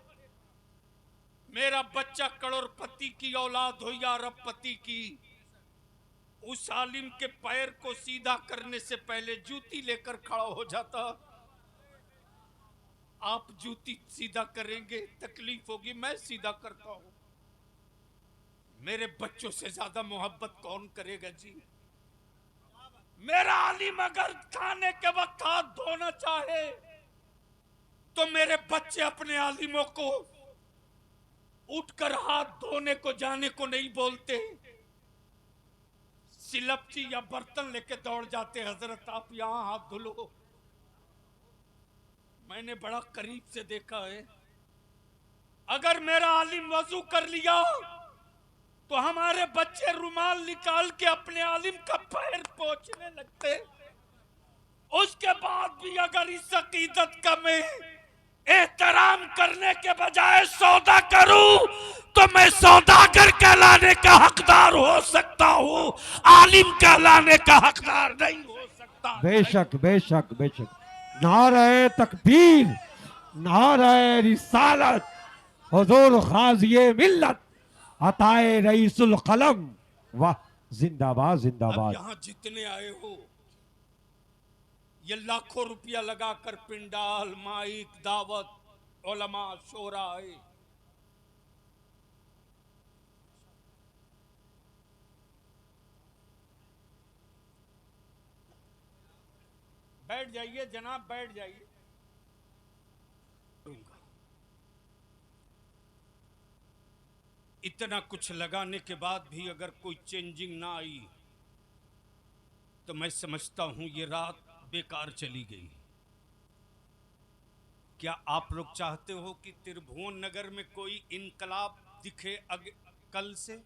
मेरा बच्चा करोड़पति की औलाद हो या अरबपति की, उस आलिम के पैर को सीधा करने से पहले जूती लेकर खड़ा हो जाता। आप जूती सीधा करेंगे, तकलीफ होगी, मैं सीधा करता हूं। मेरे बच्चों से ज्यादा मोहब्बत कौन करेगा जी? मेरा आलिम अगर खाने के वक्त हाथ धोना चाहे तो मेरे बच्चे अपने आलिमों को उठकर हाथ धोने को जाने को नहीं बोलते, सिलपची या बर्तन लेके दौड़ जाते, हजरत आप यहां हाथ धो लो। मैंने बड़ा करीब से देखा है, अगर मेरा आलिम वजू कर लिया तो हमारे बच्चे रुमाल निकाल के अपने आलिम का पैर पोंछने लगते। उसके बाद भी अगर इस अकीदत का मैं एहतराम करने के बजाय सौदा करूं तो मैं सौदागर कहलाने का हकदार हो सकता हूं, आलिम कहलाने का हकदार नहीं हो सकता। बेशक बेशक बेशक। नारे तकबीर, नारे रिसालत, हुजूर गाज़ी मिल्लत, अताए रईसुल कलम, वाह जिंदाबाद जिंदाबाद। यहां जितने आए हो, ये लाखों रुपया लगाकर पिंडाल, माइक, दावत, उलमा, शोरा है। बैठ जाइए जनाब, बैठ जाइए। इतना कुछ लगाने के बाद भी अगर कोई चेंजिंग ना आई तो मैं समझता हूं ये रात बेकार चली गई। क्या आप लोग चाहते हो कि त्रिभुवन नगर में कोई इनकलाब दिखे कल से?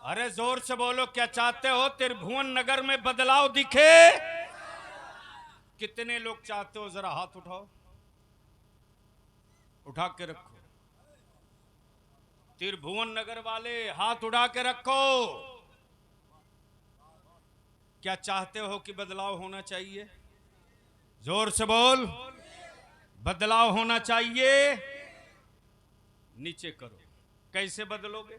अरे जोर से बोलो, क्या चाहते हो त्रिभुवन नगर में बदलाव दिखे? कितने लोग चाहते हो? जरा हाथ उठाओ, उठा के रखो। त्रिभुवन नगर वाले हाथ उठा के रखो। क्या चाहते हो कि बदलाव होना चाहिए? जोर से बोल, बदलाव होना चाहिए। नीचे करो। कैसे बदलोगे?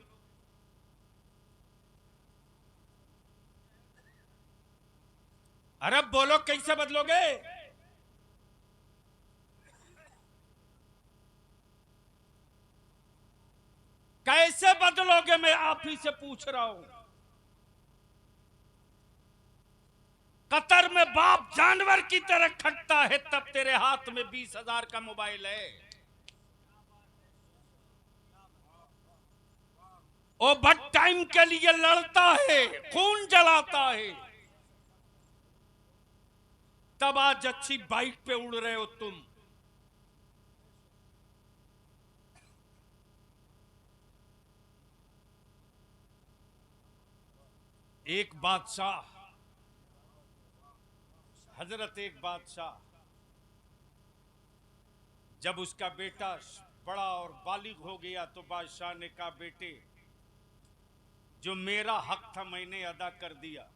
अरे बोलो, कैसे बदलोगे? कैसे बदलोगे? मैं आप ही से पूछ रहा हूं। कतर में बाप जानवर की तरह खटता है, तब तेरे हाथ में 20,000 का मोबाइल है। ओ बट टाइम के लिए लड़ता है, खून जलाता है, तब आज अच्छी बाइक पे उड़ रहे हो तुम। एक बादशाह, हजरत एक बादशाह, जब उसका बेटा बड़ा और बालिग हो गया तो बादशाह ने कहा, बेटे जो मेरा हक था मैंने अदा कर दिया,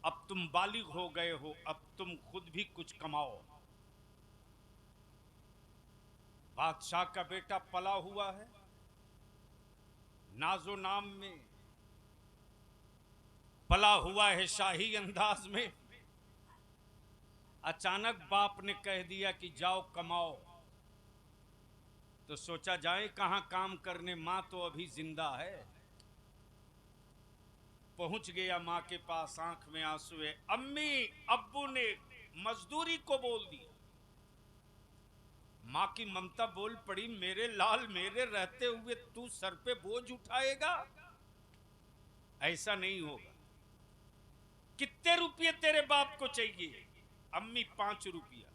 अब तुम बालिग हो गए हो, अब तुम खुद भी कुछ कमाओ। बादशाह का बेटा पला हुआ है, नाजो नाम में पला हुआ है, शाही अंदाज में। अचानक बाप ने कह दिया कि जाओ कमाओ, तो सोचा जाए कहां काम करने, मां तो अभी जिंदा है। पहुंच गया मां के पास, आंख में आंसू है। अम्मी अब्बू ने मजदूरी को बोल दिया। मां की ममता बोल पड़ी, मेरे लाल, मेरे रहते हुए तू सर पे बोझ उठाएगा? ऐसा नहीं होगा। कितने रुपये तेरे बाप को चाहिए? अम्मी 5 रुपया।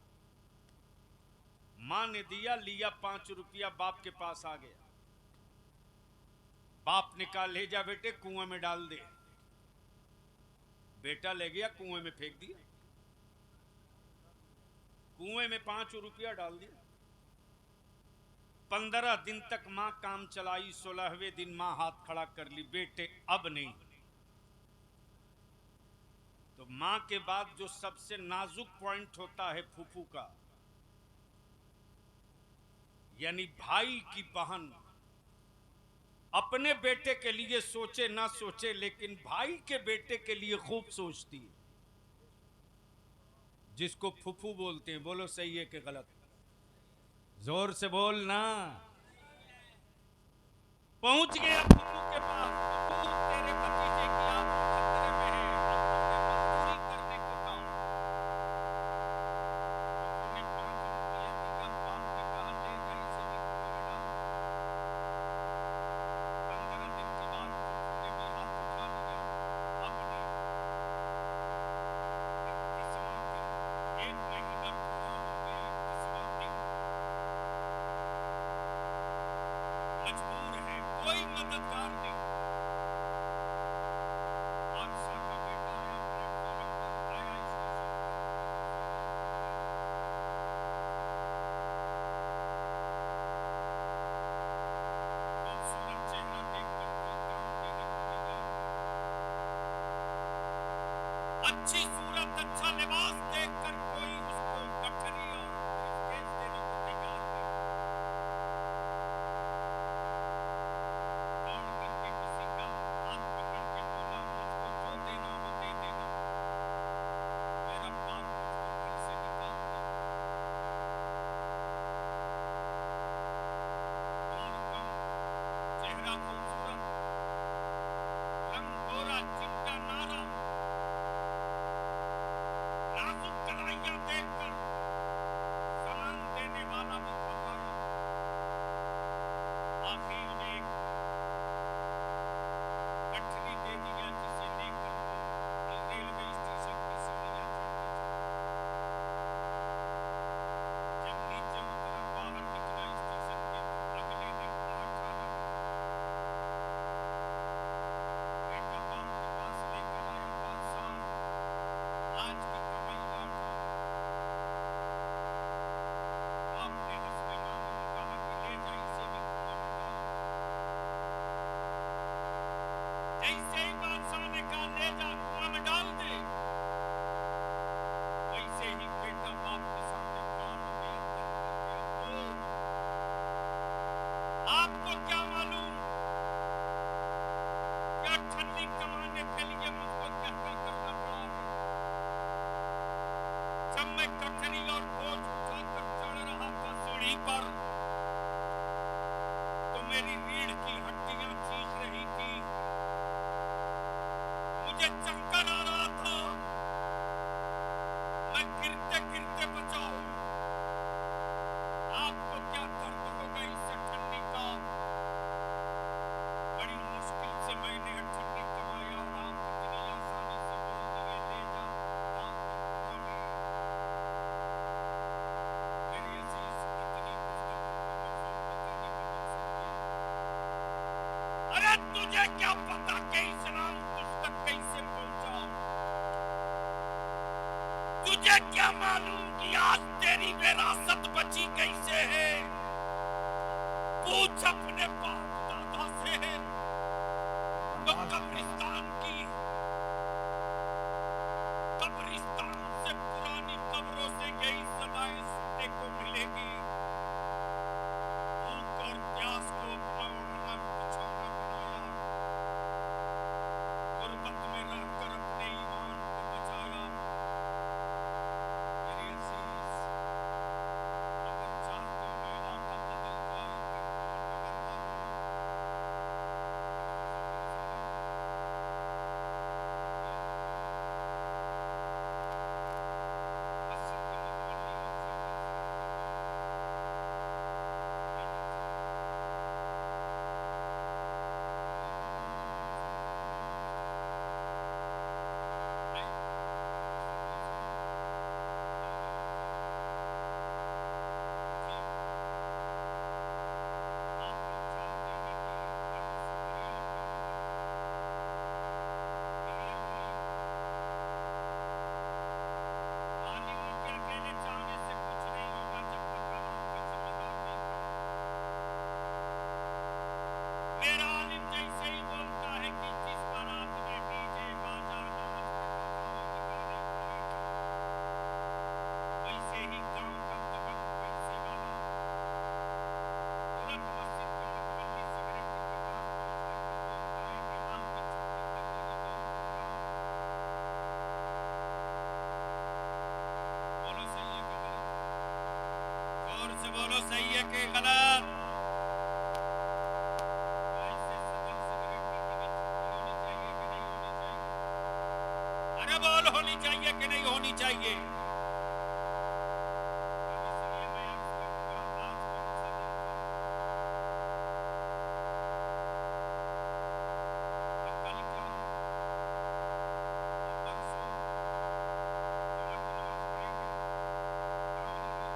मां ने दिया, लिया 5 रुपया, बाप के पास आ गया। बाप ने कहा, ले जा बेटे, कुएं में डाल दे। बेटा ले गया, कुएं में फेंक दिया। कुएं में 5 रुपया डाल दिया। 15 दिन तक मां काम चलाई, 16वें दिन मां हाथ खड़ा कर ली, बेटे अब नहीं। तो मां के बाद जो सबसे नाजुक पॉइंट होता है फूफू का, यानी भाई की बहन अपने बेटे के लिए सोचे ना सोचे, लेकिन भाई के बेटे के लिए खूब सोचती है, जिसको फूफू बोलते हैं। बोलो सही है कि गलत? जोर से बोलना। पहुंच गया फूफू के पास, फूफू तेरे भतीजे की आत्मा खतरे में है, अब तुमने मजदूरी करने को कहा। फूफू ने 5 रुपये दिया, बाप ने कहा ले जा इसे भी कुएं में डाल। 15 दिन के बाद फूफू ने भी हाथ उठा लिया, अब नहीं। 21वां दिन, 1 महीना पूरा हो गया, 21वां दिन। मजबूर है, कोई मददगार नहीं। बादशाह का बेटा आया, प्लेटफॉर्म पर आया, स्टेशन खूबसूरत चेहरा देखकर कोई काम देने को तैयार नहीं। अच्छी सूरत, अच्छा लिबास देखकर कोई उसको गठरी और ब्रीफकेस देने को तैयार नहीं। दौड़ करके किसी का हाथ पकड़ के बोला, मुझको जो देना हो दे देना, मेरा बाप मुझको घर से निकाल दे। उम्र कम, चेहरा खूबसूरत, रंग गोरा चिट्टा नारा, नाजुक कलाइयां देखकर सामान देने वाला भी घबराया। आखिर ने एक गठरी दे दिया, जिसे लेकर वो रेलवे स्टेशन की सीढ़ियां चढ़ते चले। जब नीचे उतरा, बाहर निकला स्टेशन के, तो अगले दिन 8 आना था। बेटा बाप के पास लेकर आया, बादशाह आज की कमाई 8 आना। बाप ने हंसते मामूली कहा कि ले जा इसे भी कुएं में डाल। जैसे ही बादशाह ने कहा ले जा कुएं में डाल दे, वैसे ही बेटा बाप के सामने कानों में अंदर कर गया, बोल आपको क्या मालूम क्या ठंडी कमाने के लिए मुझको क्या क्या करना पड़ा है। जब मैं गठरी और बोझ उठाकर चढ़ रहा था सीढ़ी पर, तो मेरी रीढ़ की हड्डियां चीख रही थी, मुझे चक्कर आ रहा था, मैं गिरते गिरते बचा हूं। आपको क्या दर्द होगा इससे ठंडी का? बड़ी मुश्किल से मैंने ठंडी कमाया और आप इतनी आसानी से बोल दिए ले जा डाल दे कुआं में। मेरे अजीज, इतनी गुफ्तगू को मफहूम बताने का मकसद क्या है? अरे तुझे क्या पता कि इस्लाम तुझ तक कैसे पहुंचा? तुझे क्या मालूम कि आज तेरी विरासत बची कैसे है? पूछ अपने बाप दादा से। तो कब्रिस्तान से पुरानी कब्रों से यही सदाएं सुनने को मिलेगी। भूख और प्यास को अपना ओढ़ना बिछौना बनाया, गुर्बत में रहकर अपने ईमान को बचाया। मेरे अजीज, अगर चाहते हो मैं बोलो सही है कि गलत? ऐसे सदन सिगरेट पीने की छुट्टी होनी चाहिए कि नहीं होनी चाहिए? अरे बोल, होनी चाहिए कि नहीं होनी चाहिए? अब इसलिए मैं अर्ज करूंगा, आज कौन सा दिन था? और कल क्या? और परसों जुम्मे की नमाज पढ़ेंगे, पढ़ाऊंगा।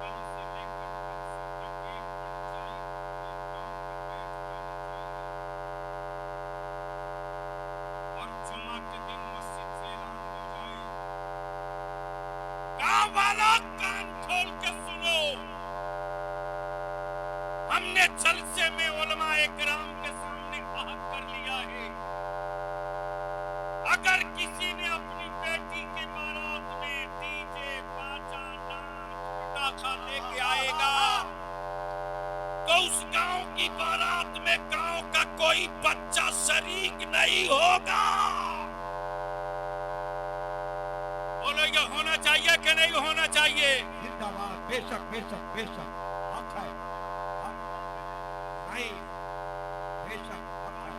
कल से लेकर परसों तक एक पंचायत में काम पर बैठ जानी चाहिए और जुम्मा के दिन मस्जिद से ऐलान हो जाए, गांव वालों कान खोल के सुनो, हमने जलसे में उलमाए किराम के सामने अहद कर लिया है, अगर किसी ने अपनी बेटी के बारात में डीजे बाजा नाच पटाखा लेके आएगा तो उस गांव की बारात में गांव का कोई बच्चा शरीक नहीं होगा। बोलो, ये होना चाहिए कि नहीं होना चाहिए? जिंदाबाद, बेशक बेशक बेशक, हक है, हक नहीं, बेशक हक है।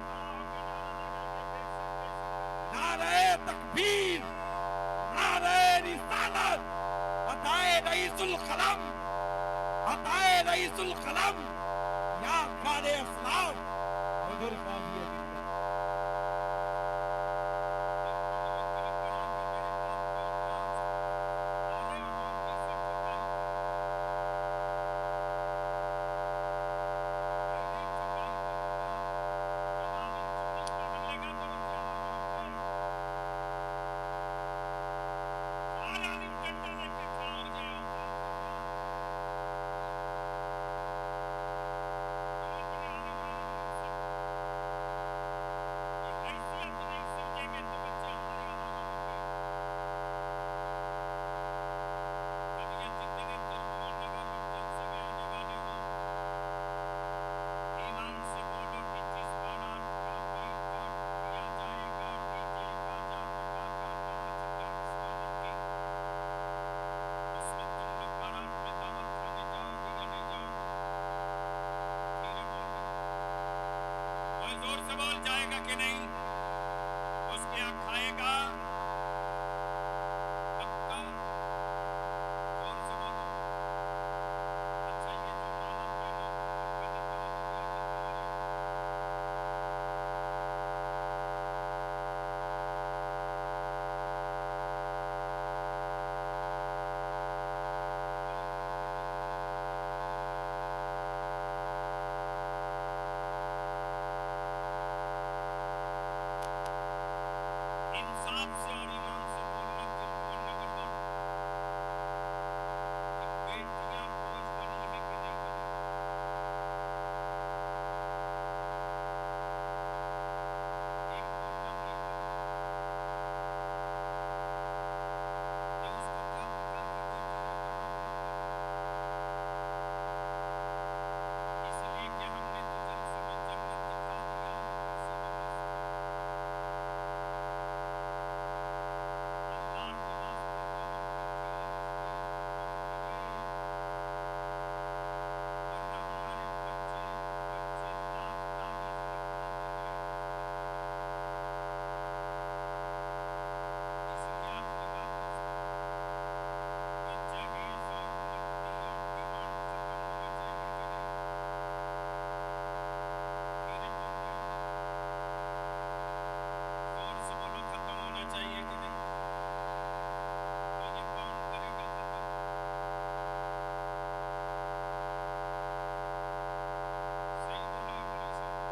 नारे तकबीर, नारे रिसालत, अताए रईसुल कलम, अताए रईसुल कलम, या खाने इस्लाम, हुजूर गाजी मिल्लत। जोर से बोल, जाएगा कि नहीं? उसके यहाँ खाएगा पक्का? जोर से बोलो। अच्छा, ये जो माला पहना मैंने दान दिया है तुम्हारे, इंसाफ से और ईमान से बोलना, दिल को न गड़बड़, कि बेटियां बोझ बनी है कि नहीं बनी? एक बोलना नहीं बनी, ये उसको क्या पता कि बेटियां कहाँ पर बनी? इसलिए कि हमने तो जलसे में जन्नत दिखा दिया, इसी में मस्त है। अल्लाह के वास्ते कमर कट्टी नजदीक मत करिए, वरना हमारे बच्चे लाख तावीज रखवाते हैं। इसलिए आखिरी बात दोस्तों, ये जहेज और नकदी और डिमांड खत्म होना चाहिए कि नहीं? धीरे बोल रहे हो, जोर से बोलो, खत्म होना चाहिए कि नहीं? तो ये कौन करेगा खत्म? सही बोला है भाई साहब,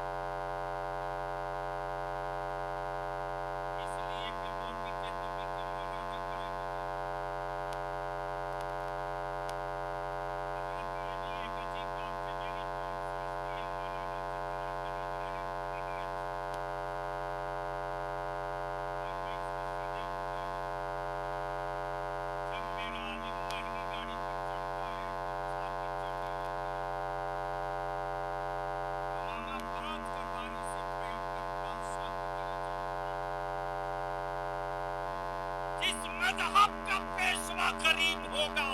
इसलिए कि वो बिके तो बिके, मौलाना काहे बिके? हजरत, ये भी एक अजीब बात है, मेरी कौम सोचती है मौलाना जितना गरीब रहे उतनी ही अच्छा, और मैं इसको सीधे उल्टा हूँ। जब मेरा आलिम महंगी गाड़ी पर चढ़ता है तो छाती चौड़ी होती है, इमामा बात करवारी से भयंकर बादशाह की तरह चलता है। जिस मजहब का पेशवा गरीब होगा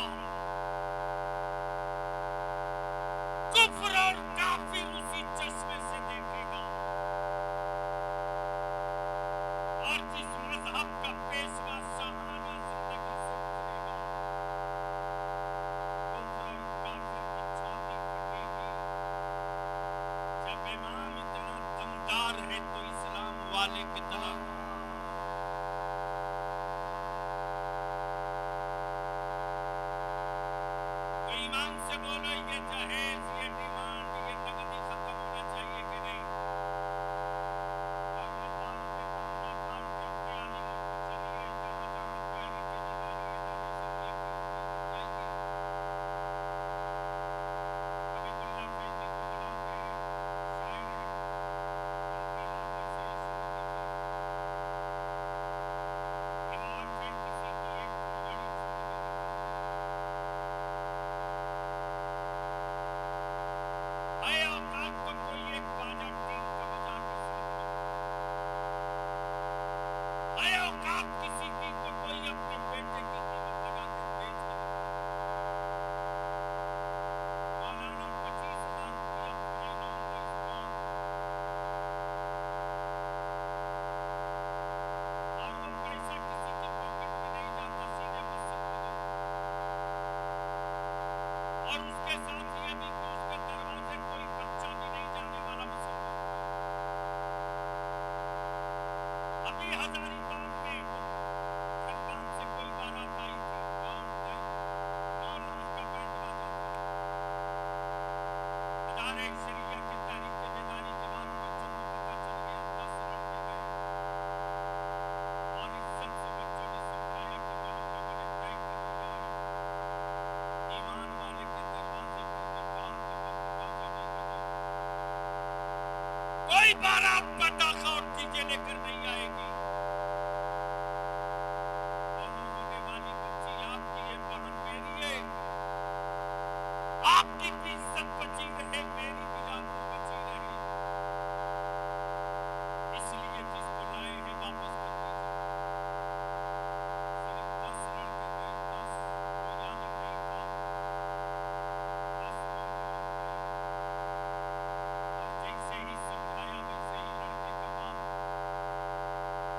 वाले की तरफ तो ईमान से बोलो, ये जहेज, ये डिमांड, ये नगदी खत्म होना चाहिए कि नहीं? और मैं बात पे कहूंगा, भारतीयों के आने में चलिए, जहां जहां पहली जिम्मेदारी है दानिश अल्लाह की जाइए। हबीबुल्लाह फैजी को बुलाते हैं, शायर हैं, उनके नाम से शुरू कीजिए। हिम्मत है किसी की एक फुलझड़ी छोड़ने की। है औकात तो कोई एक बाजा टीम का बजा के सुन लो। है औकात किसी की तो कोई अपने बेटे की कीमत लगा के बेच दे। मौलाना 25,000 रुपया फाइन ऑन द स्पॉट, और वो पैसा किसी के पॉकेट में नहीं जाता, सीधे मस्जिद में जाता। और उसके साथ ये भी कि उसके दरवाजे कोई बच्चा भी नहीं जाने वाला मुसलमान। अभी हजारीबाग में खनबान से कोई बारात आई थी, और 9 लाख का बैंड बाजा था। अदारे शरिया के तहरीक बेदारी के बाद बच्चों को पता चल गया, 10 लड़के गए और इज्जत से बच्चों ने समझाया कि बोलो कि मैंने तय कर लिया है, ईमान वाले के दरवाजे पर निकाह के वक्त बाजा नहीं बजेगा। कोई बारात पटाखा और डीजे लेकर नहीं आएगी। वहां होने वाली बच्ची आपकी है, बहन मेरी है। आपकी भी इज्जत बची रहे, मेरी भी आबरू बची रहे। इसलिए जिसको लाए हैं वापस कर दीजिए। सिर्फ 10 लड़के गए, 10, कोई आलिम नहीं था, 10 लोग गए। और जैसे ही समझाया वैसे ही लड़के का बाप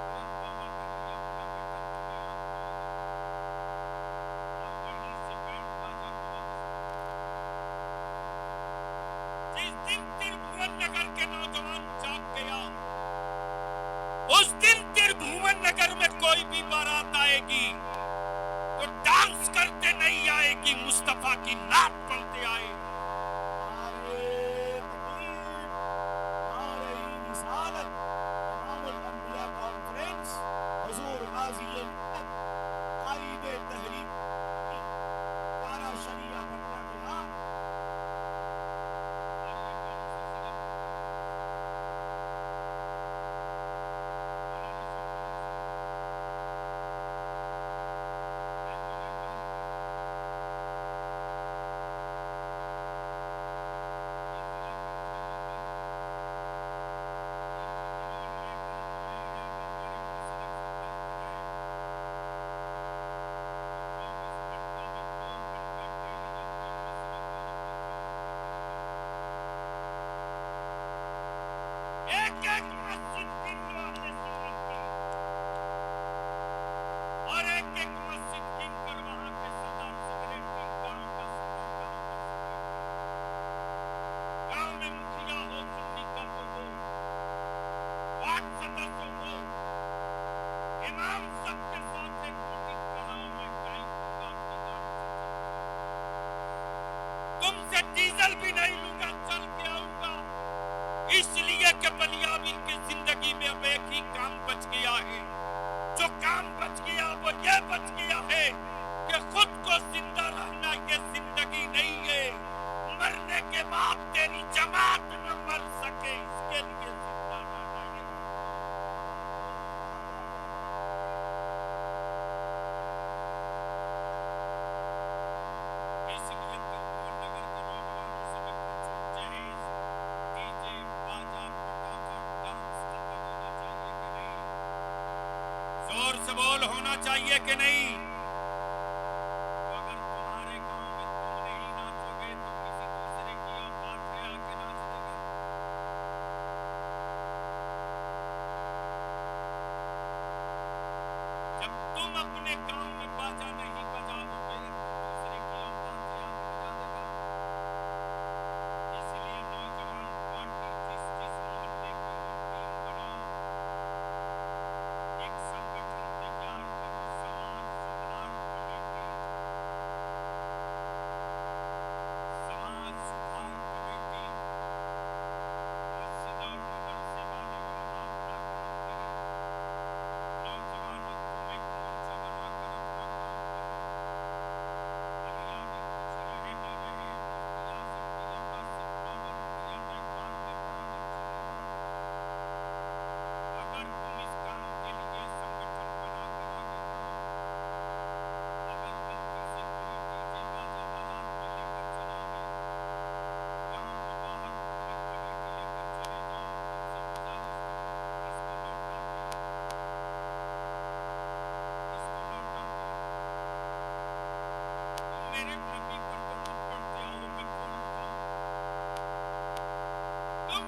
तुरंत तौबा कर लिया, बोला बेटा तुम्हें आप खोल दो, और वहीं से बैंड बाजा को वापस कर दिया। जिस दिन त्रिभुवन नगर के नौजवान जाग गया, उस दिन त्रिभुवन नगर में कोई भी बारात आएगी तो डांस करते नहीं आएगी, मुस्तफा की नात पढ़ते आएगी। नारे तकबीर, नारे रिसालत, इमामुल अंबिया कॉन्फ्रेंस, हुजूर गाजी हिम्मत, कायदे तहरीक, पारा शरिया पटना के नाम। और ये कौन सा सिर्फ मौलाना शफी है तो नहीं बंद कर। ये खिलाफ इंशाअल्लाह बंद कर। ये जितने उलमाए कराम आए हैं, अगर बड़े मसलक से दस्त है तो 24 घंटा में 2 घंटा डेली अपने मसलक को अपने चौक पे करिए। एक मस्जिद गिन लो अहले सुन्नत की, और एक मस्जिद गिन कर वहां के सदर सेक्रेटरी, गांव का सदर, गांव का सेक्रेटरी, गांव में मुखिया हो, सुन्नी का तो हो, वार्ड सदस्य हो, इमाम सबके साथ एक मीटिंग कराओ, मैं टाइम दूंगा, अपनी गाड़ी से चल के आऊंगा, तुमसे डीजल भी नहीं लूंगा, चल के आऊंगा। इसलिए कि बलियाबिल की जिंदगी में अब एक ही काम बच गया है। जो काम बच गया वो ये बच गया है कि खुद को जिंदा रहना ये जिंदगी नहीं है, मरने के बाद तेरी जमात न मर सके इसके लिए जिंदा रहना है। इसलिए त्रिभुवन नगर के नौजवानों से मैं पूछूं, जहेज, डीजे, बाजा, पटाखा, डांस खत्म होना चाहिए कि नहीं? जोर से बोल, होना चाहिए कि नहीं? तो अगर तुम्हारे गांव में तुम नहीं नाचोगे तो किसी दूसरे की औकात है आके नाच देगा? जब तुम अपने गांव में बाजा नहीं बजाओगे तो दूसरे की औकात है आके बजा देगा? इसलिए नौजवान पार्टी जिस जिस मोहल्ले की हो टीम बनाओ,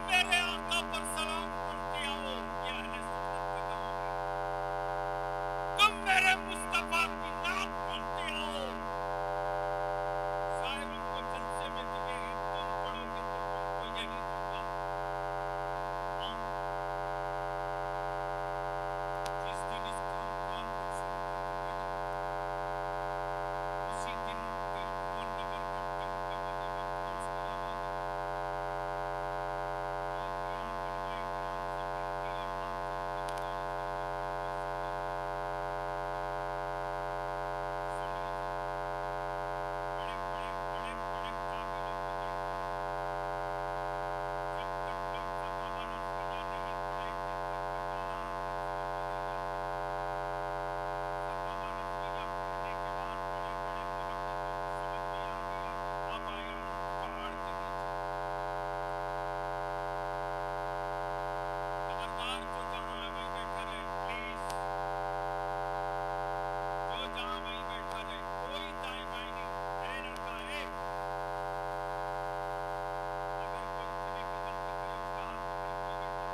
मेरे आका पर सलाम पढ़ते आओ, ये अहले सुन्नत का काम है। तुम मेरे मुस्तफा की नात पढ़ते आओ। शायरों को जलसे में दिए हैं, तुम पढ़ोगे तो तुमको यही दूंगा। हाँ। जिस दिन इस काम को आप लोग शुरू करोगे ना, उसी दिन टेलीफोन नगर करते हुए वजीफा पढ़ो, उसके अलावा खबरदार जो जहां है वहीं बैठा रहे, प्लीज। जो जहां वहीं बैठा रहे, कोई दाएं बाएं नहीं। ए लड़का, ए, अगर कोई उठने की गलती करे उसका हाथ पकड़ कोई बेटा।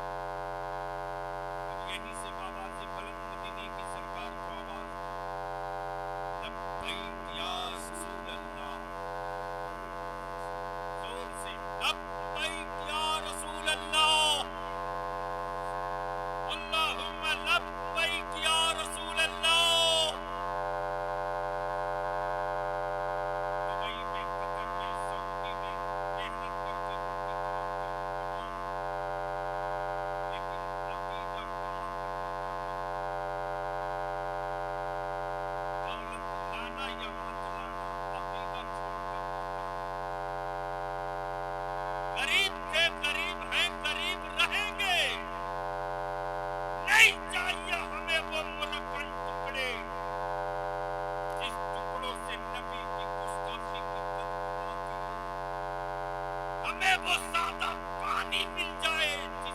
अब यहीं से आवाज़ बुलंद मदीने की सरकार को आवाज़ दो। लब्बैक या रसूल अल्लाह। जोर से लब्बैक या रसूल अल्लाह। अल्लाहुम्मा लब्बैक या रसूल अल्लाह। दुबई में, कतर में, सऊदी में मेहनत करके रोटी कमाते हो, कमाओ, लेकिन अकीदा कहाँ तक रखोगे? दौलत लाना या मत लाना, अकीदा छोड़कर मत आना। गरीब थे, गरीब हैं, गरीब रहेंगे। नहीं चाहिए हमें वो मुनक्कड़ टुकड़े जिस टुकड़ों से नबी की गुस्ताखी की बदबू आती हो। हमें वो सादा पानी मिल जाए जिस